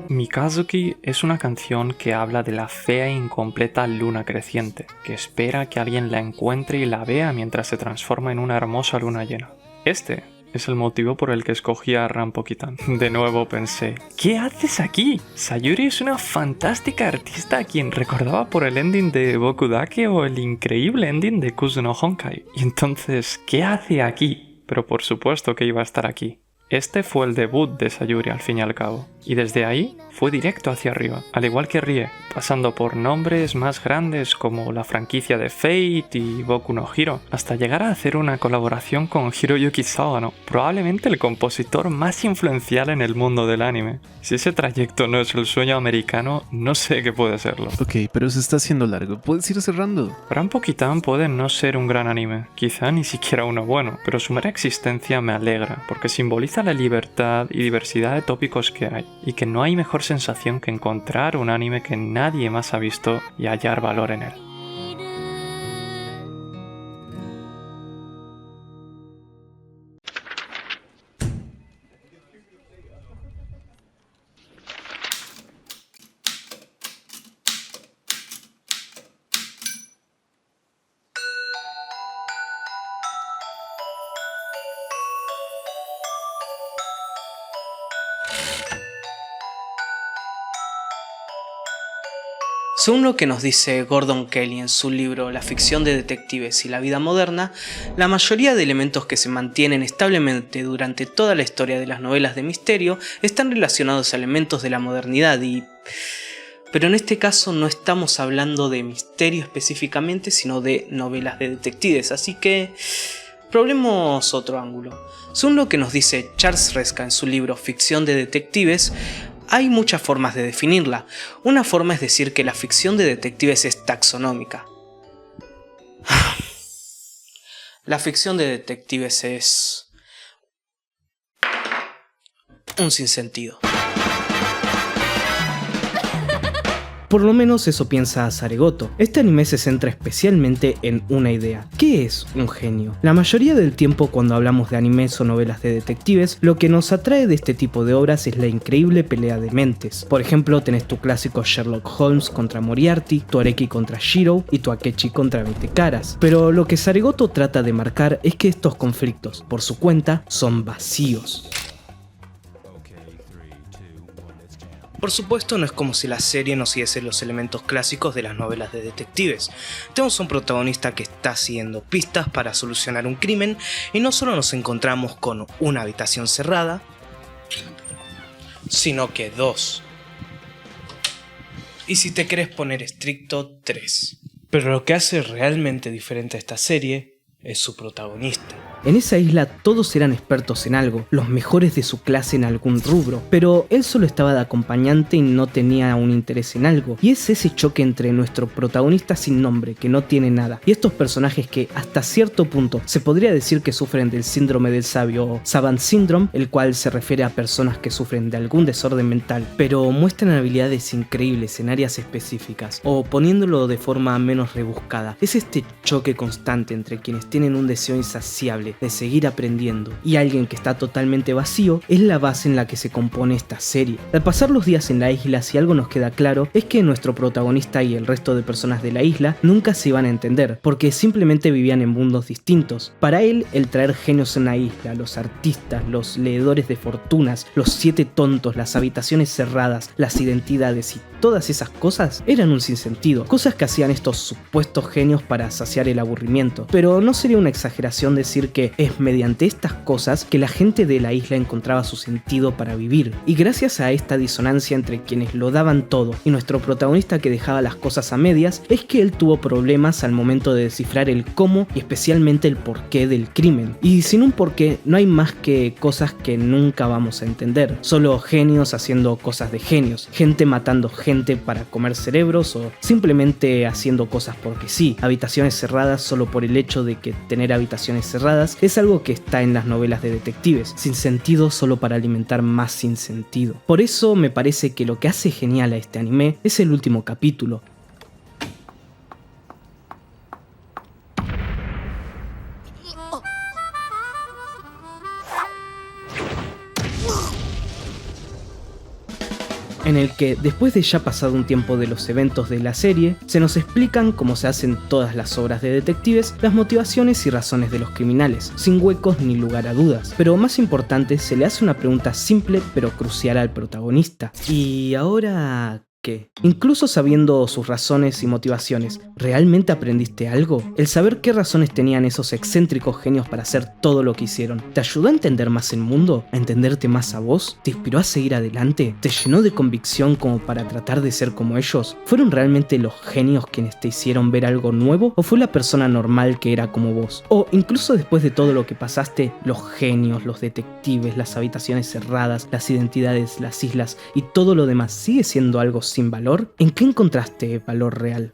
Mikazuki es una canción que habla de la fea e incompleta luna creciente, que espera que alguien la encuentre y la vea mientras se transforma en una hermosa luna llena. Este es el motivo por el que escogí a Rampo-Kitan. De nuevo pensé, ¿qué haces aquí? Sayuri es una fantástica artista a quien recordaba por el ending de Boku Dake o el increíble ending de Kuzuno Honkai. Y entonces, ¿qué hace aquí? Pero por supuesto que iba a estar aquí. Este fue el debut de Sayuri al fin y al cabo, y desde ahí fue directo hacia arriba, al igual que Rie, pasando por nombres más grandes como la franquicia de Fate y Boku no Hero, hasta llegar a hacer una colaboración con Hiroyuki Sawano, probablemente el compositor más influencial en el mundo del anime. Si ese trayecto no es el sueño americano, no sé qué puede serlo. Ok, pero se está haciendo largo, ¿puedes ir cerrando? Rampo-Kitan puede no ser un gran anime, quizá ni siquiera uno bueno, pero su mera existencia me alegra, porque simboliza la libertad y diversidad de tópicos que hay, y que no hay mejor sensación que encontrar un anime que nadie más ha visto y hallar valor en él. Según lo que nos dice Gordon Kelly en su libro La ficción de detectives y la vida moderna, la mayoría de elementos que se mantienen establemente durante toda la historia de las novelas de misterio están relacionados a elementos de la modernidad pero en este caso no estamos hablando de misterio específicamente, sino de novelas de detectives, así que probemos otro ángulo. Según lo que nos dice Charles Reska en su libro Ficción de detectives, hay muchas formas de definirla. Una forma es decir que la ficción de detectives es taxonómica. La ficción de detectives es un sinsentido. Por lo menos eso piensa Saregoto. Este anime se centra especialmente en una idea. ¿Qué es un genio? La mayoría del tiempo cuando hablamos de animes o novelas de detectives, lo que nos atrae de este tipo de obras es la increíble pelea de mentes. Por ejemplo, tenés tu clásico Sherlock Holmes contra Moriarty, tu Areki contra Shiro y tu Akechi contra 20 caras. Pero lo que Saregoto trata de marcar es que estos conflictos, por su cuenta, son vacíos. Por supuesto, no es como si la serie no siguiese los elementos clásicos de las novelas de detectives. Tenemos un protagonista que está siguiendo pistas para solucionar un crimen y no solo nos encontramos con una habitación cerrada, sino que 2. Y si te querés poner estricto, 3. Pero lo que hace realmente diferente a esta serie es su protagonista. En esa isla todos eran expertos en algo, los mejores de su clase en algún rubro, pero él solo estaba de acompañante y no tenía un interés en algo. Y es ese choque entre nuestro protagonista sin nombre, que no tiene nada, y estos personajes que hasta cierto punto se podría decir que sufren del síndrome del sabio o Savant Syndrome, el cual se refiere a personas que sufren de algún desorden mental, pero muestran habilidades increíbles en áreas específicas, o poniéndolo de forma menos rebuscada, es este choque constante entre quienes tienen un deseo insaciable de seguir aprendiendo. Y alguien que está totalmente vacío es la base en la que se compone esta serie. Al pasar los días en la isla, si algo nos queda claro es que nuestro protagonista y el resto de personas de la isla nunca se iban a entender, porque simplemente vivían en mundos distintos. Para él, el traer genios en la isla, los artistas, los leedores de fortunas, los 7 tontos, las habitaciones cerradas, las identidades y todas esas cosas eran un sinsentido, cosas que hacían estos supuestos genios para saciar el aburrimiento. Pero no sería una exageración decir que es mediante estas cosas que la gente de la isla encontraba su sentido para vivir. Y gracias a esta disonancia entre quienes lo daban todo y nuestro protagonista que dejaba las cosas a medias, es que él tuvo problemas al momento de descifrar el cómo y especialmente el porqué del crimen. Y sin un porqué no hay más que cosas que nunca vamos a entender. Solo genios haciendo cosas de genios, gente matando gente para comer cerebros o simplemente haciendo cosas porque sí. Habitaciones cerradas solo por el hecho de que tener habitaciones cerradas es algo que está en las novelas de detectives, sin sentido solo para alimentar más sin sentido. Por eso me parece que lo que hace genial a este anime es el último capítulo. En el que, después de ya pasado un tiempo de los eventos de la serie, se nos explican, como se hacen todas las obras de detectives, las motivaciones y razones de los criminales, sin huecos ni lugar a dudas. Pero más importante, se le hace una pregunta simple pero crucial al protagonista. ¿Y ahora qué? Incluso sabiendo sus razones y motivaciones, ¿realmente aprendiste algo? El saber qué razones tenían esos excéntricos genios para hacer todo lo que hicieron, ¿te ayudó a entender más el mundo? ¿A entenderte más a vos? ¿Te inspiró a seguir adelante? ¿Te llenó de convicción como para tratar de ser como ellos? ¿Fueron realmente los genios quienes te hicieron ver algo nuevo? ¿O fue la persona normal que era como vos? O incluso después de todo lo que pasaste, los genios, los detectives, las habitaciones cerradas, las identidades, las islas y todo lo demás sigue siendo algo sin valor? ¿En qué encontraste valor real?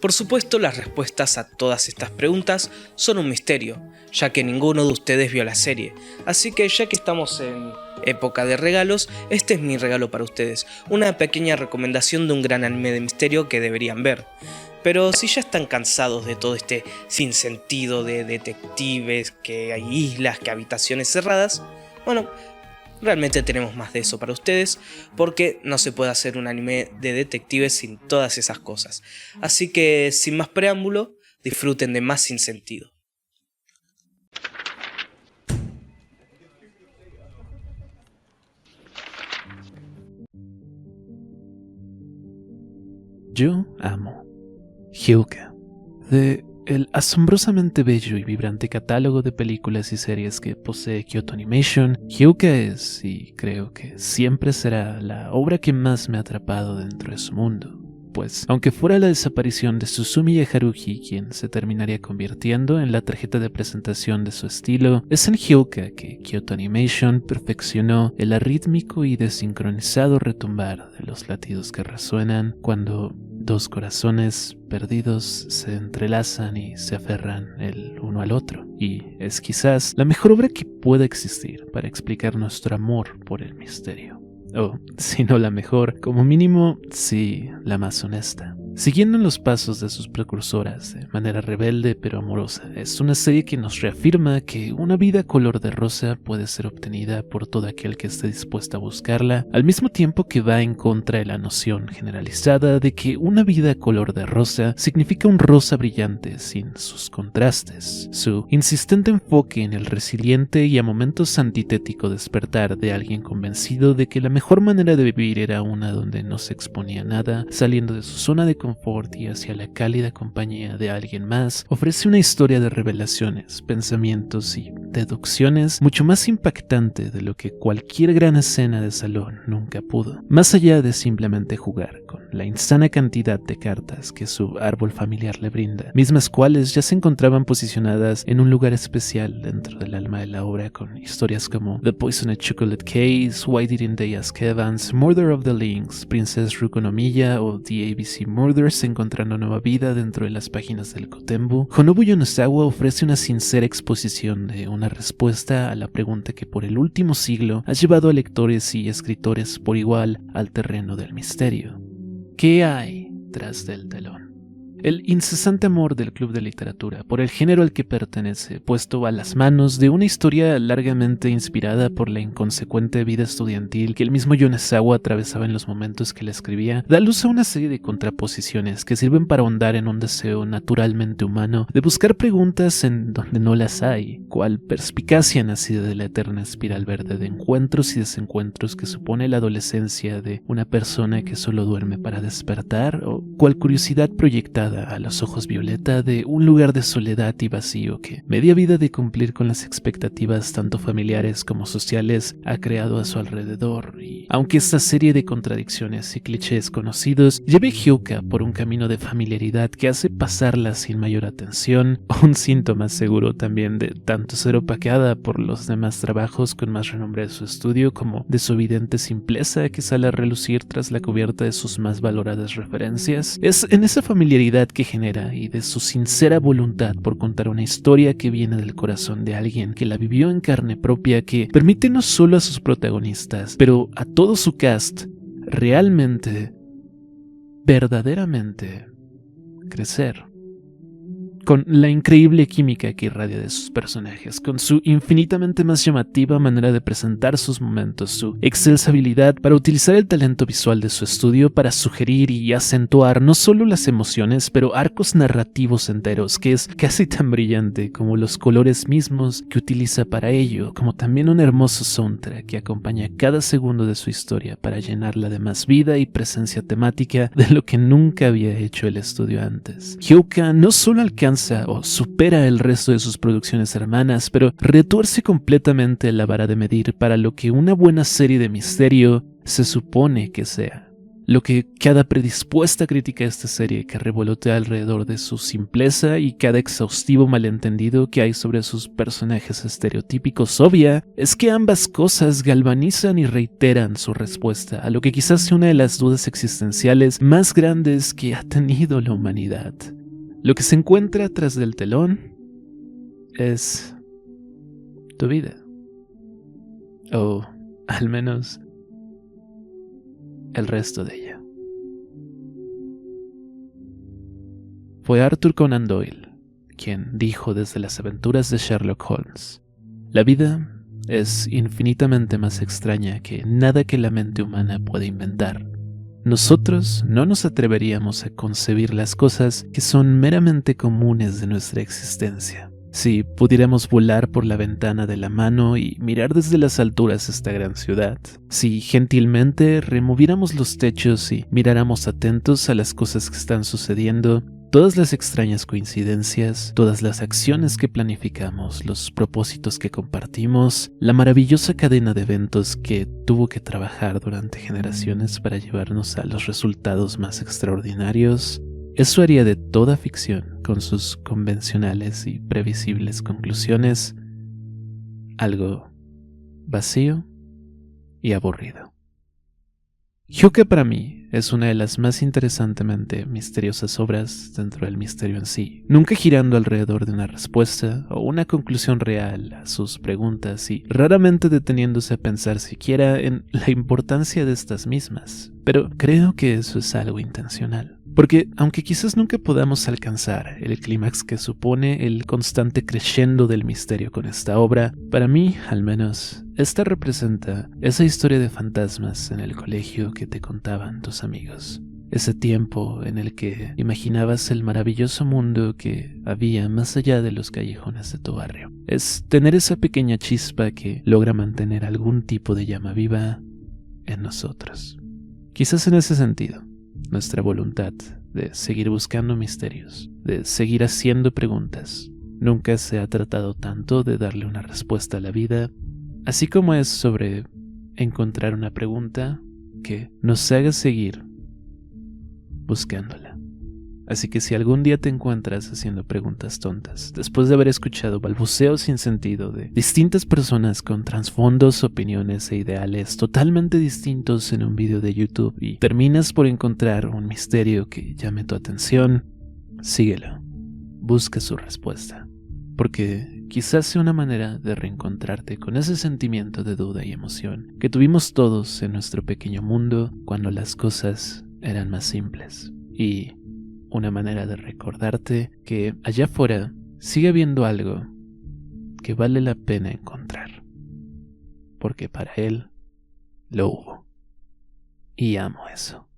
Por supuesto, las respuestas a todas estas preguntas son un misterio, ya que ninguno de ustedes vio la serie. Así que ya que estamos en época de regalos, este es mi regalo para ustedes, una pequeña recomendación de un gran anime de misterio que deberían ver. Pero si ya están cansados de todo este sinsentido de detectives, que hay islas, que habitaciones cerradas, bueno, realmente tenemos más de eso para ustedes, porque no se puede hacer un anime de detectives sin todas esas cosas. Así que, sin más preámbulo, disfruten de más sinsentido. Yo amo Hyuga, de el asombrosamente bello y vibrante catálogo de películas y series que posee Kyoto Animation. Hyuga es, y creo que siempre será, la obra que más me ha atrapado dentro de su mundo. Pues, aunque fuera la desaparición de Susumiya Haruhi quien se terminaría convirtiendo en la tarjeta de presentación de su estilo, es en Hyuga que Kyoto Animation perfeccionó el arrítmico y desincronizado retumbar de los latidos que resuenan cuando dos corazones perdidos se entrelazan y se aferran el uno al otro. Y es quizás la mejor obra que pueda existir para explicar nuestro amor por el misterio. O, si no la mejor, como mínimo, sí, la más honesta. Siguiendo en los pasos de sus precursoras, de manera rebelde pero amorosa, es una serie que nos reafirma que una vida color de rosa puede ser obtenida por todo aquel que esté dispuesto a buscarla, al mismo tiempo que va en contra de la noción generalizada de que una vida color de rosa significa un rosa brillante sin sus contrastes. Su insistente enfoque en el resiliente y a momentos antitético despertar de alguien convencido de que la mejor manera de vivir era una donde no se exponía a nada, saliendo de su zona de confort y hacia la cálida compañía de alguien más, ofrece una historia de revelaciones, pensamientos y deducciones mucho más impactante de lo que cualquier gran escena de salón nunca pudo. Más allá de simplemente jugar con la insana cantidad de cartas que su árbol familiar le brinda, mismas cuales ya se encontraban posicionadas en un lugar especial dentro del alma de la obra, con historias como The Poisoned Chocolate Case, Why Didn't They Ask Evans, Murder of the Lynx, Princess Ruko no Miya o The ABC Murders encontrando nueva vida dentro de las páginas del Kotenbu. Honobu Yonezawa ofrece una sincera exposición de una respuesta a la pregunta que por el último siglo ha llevado a lectores y escritores por igual al terreno del misterio. ¿Qué hay tras del telón? el incesante amor del club de literatura por el género al que pertenece, puesto a las manos de una historia largamente inspirada por la inconsecuente vida estudiantil que el mismo Yonezawa atravesaba en los momentos que la escribía, da luz a una serie de contraposiciones que sirven para ahondar en un deseo naturalmente humano de buscar preguntas en donde no las hay, cual perspicacia nacida de la eterna espiral verde de encuentros y desencuentros que supone la adolescencia de una persona que solo duerme para despertar, o cual curiosidad proyectada a los ojos violeta de un lugar de soledad y vacío que, media vida de cumplir con las expectativas tanto familiares como sociales, ha creado a su alrededor. Y aunque esta serie de contradicciones y clichés conocidos lleve a Hyuuka por un camino de familiaridad que hace pasarla sin mayor atención, un síntoma seguro también de tanto ser opaqueada por los demás trabajos con más renombre de su estudio como de su evidente simpleza que sale a relucir tras la cubierta de sus más valoradas referencias, es en esa familiaridad que genera y de su sincera voluntad por contar una historia que viene del corazón de alguien que la vivió en carne propia, que permite no solo a sus protagonistas, pero a todo su cast realmente, verdaderamente crecer. Con la increíble química que irradia de sus personajes, con su infinitamente más llamativa manera de presentar sus momentos, su excelsa habilidad para utilizar el talento visual de su estudio para sugerir y acentuar no solo las emociones, pero arcos narrativos enteros, que es casi tan brillante como los colores mismos que utiliza para ello, como también un hermoso soundtrack que acompaña cada segundo de su historia para llenarla de más vida y presencia temática de lo que nunca había hecho el estudio antes. Hyuuka no solo alcanza o supera el resto de sus producciones hermanas, pero retuerce completamente la vara de medir para lo que una buena serie de misterio se supone que sea. Lo que cada predispuesta crítica a esta serie que revolotea alrededor de su simpleza y cada exhaustivo malentendido que hay sobre sus personajes estereotípicos obvia, es que ambas cosas galvanizan y reiteran su respuesta a lo que quizás sea una de las dudas existenciales más grandes que ha tenido la humanidad. Lo que se encuentra tras del telón es tu vida. O al menos el resto de ella. Fue Arthur Conan Doyle quien dijo desde las aventuras de Sherlock Holmes: la vida es infinitamente más extraña que nada que la mente humana puede inventar. Nosotros no nos atreveríamos a concebir las cosas que son meramente comunes de nuestra existencia. Si pudiéramos volar por la ventana de la mano y mirar desde las alturas esta gran ciudad, si gentilmente removiéramos los techos y miráramos atentos a las cosas que están sucediendo, todas las extrañas coincidencias, todas las acciones que planificamos, los propósitos que compartimos, la maravillosa cadena de eventos que tuvo que trabajar durante generaciones para llevarnos a los resultados más extraordinarios, eso haría de toda ficción, con sus convencionales y previsibles conclusiones, algo vacío y aburrido. Hyuuka para mí es una de las más interesantemente misteriosas obras dentro del misterio en sí, nunca girando alrededor de una respuesta o una conclusión real a sus preguntas y raramente deteniéndose a pensar siquiera en la importancia de estas mismas, pero creo que eso es algo intencional. Porque aunque quizás nunca podamos alcanzar el clímax que supone el constante crescendo del misterio con esta obra, para mí, al menos, esta representa esa historia de fantasmas en el colegio que te contaban tus amigos. Ese tiempo en el que imaginabas el maravilloso mundo que había más allá de los callejones de tu barrio. Es tener esa pequeña chispa que logra mantener algún tipo de llama viva en nosotros. Quizás en ese sentido, nuestra voluntad de seguir buscando misterios, de seguir haciendo preguntas. Nunca se ha tratado tanto de darle una respuesta a la vida, así como es sobre encontrar una pregunta que nos haga seguir buscándola. Así que si algún día te encuentras haciendo preguntas tontas, después de haber escuchado balbuceos sin sentido de distintas personas con trasfondos, opiniones e ideales totalmente distintos en un video de YouTube y terminas por encontrar un misterio que llame tu atención, síguelo. Busca su respuesta. Porque quizás sea una manera de reencontrarte con ese sentimiento de duda y emoción que tuvimos todos en nuestro pequeño mundo cuando las cosas eran más simples. Y una manera de recordarte que allá afuera sigue habiendo algo que vale la pena encontrar. Porque para él lo hubo. Y amo eso.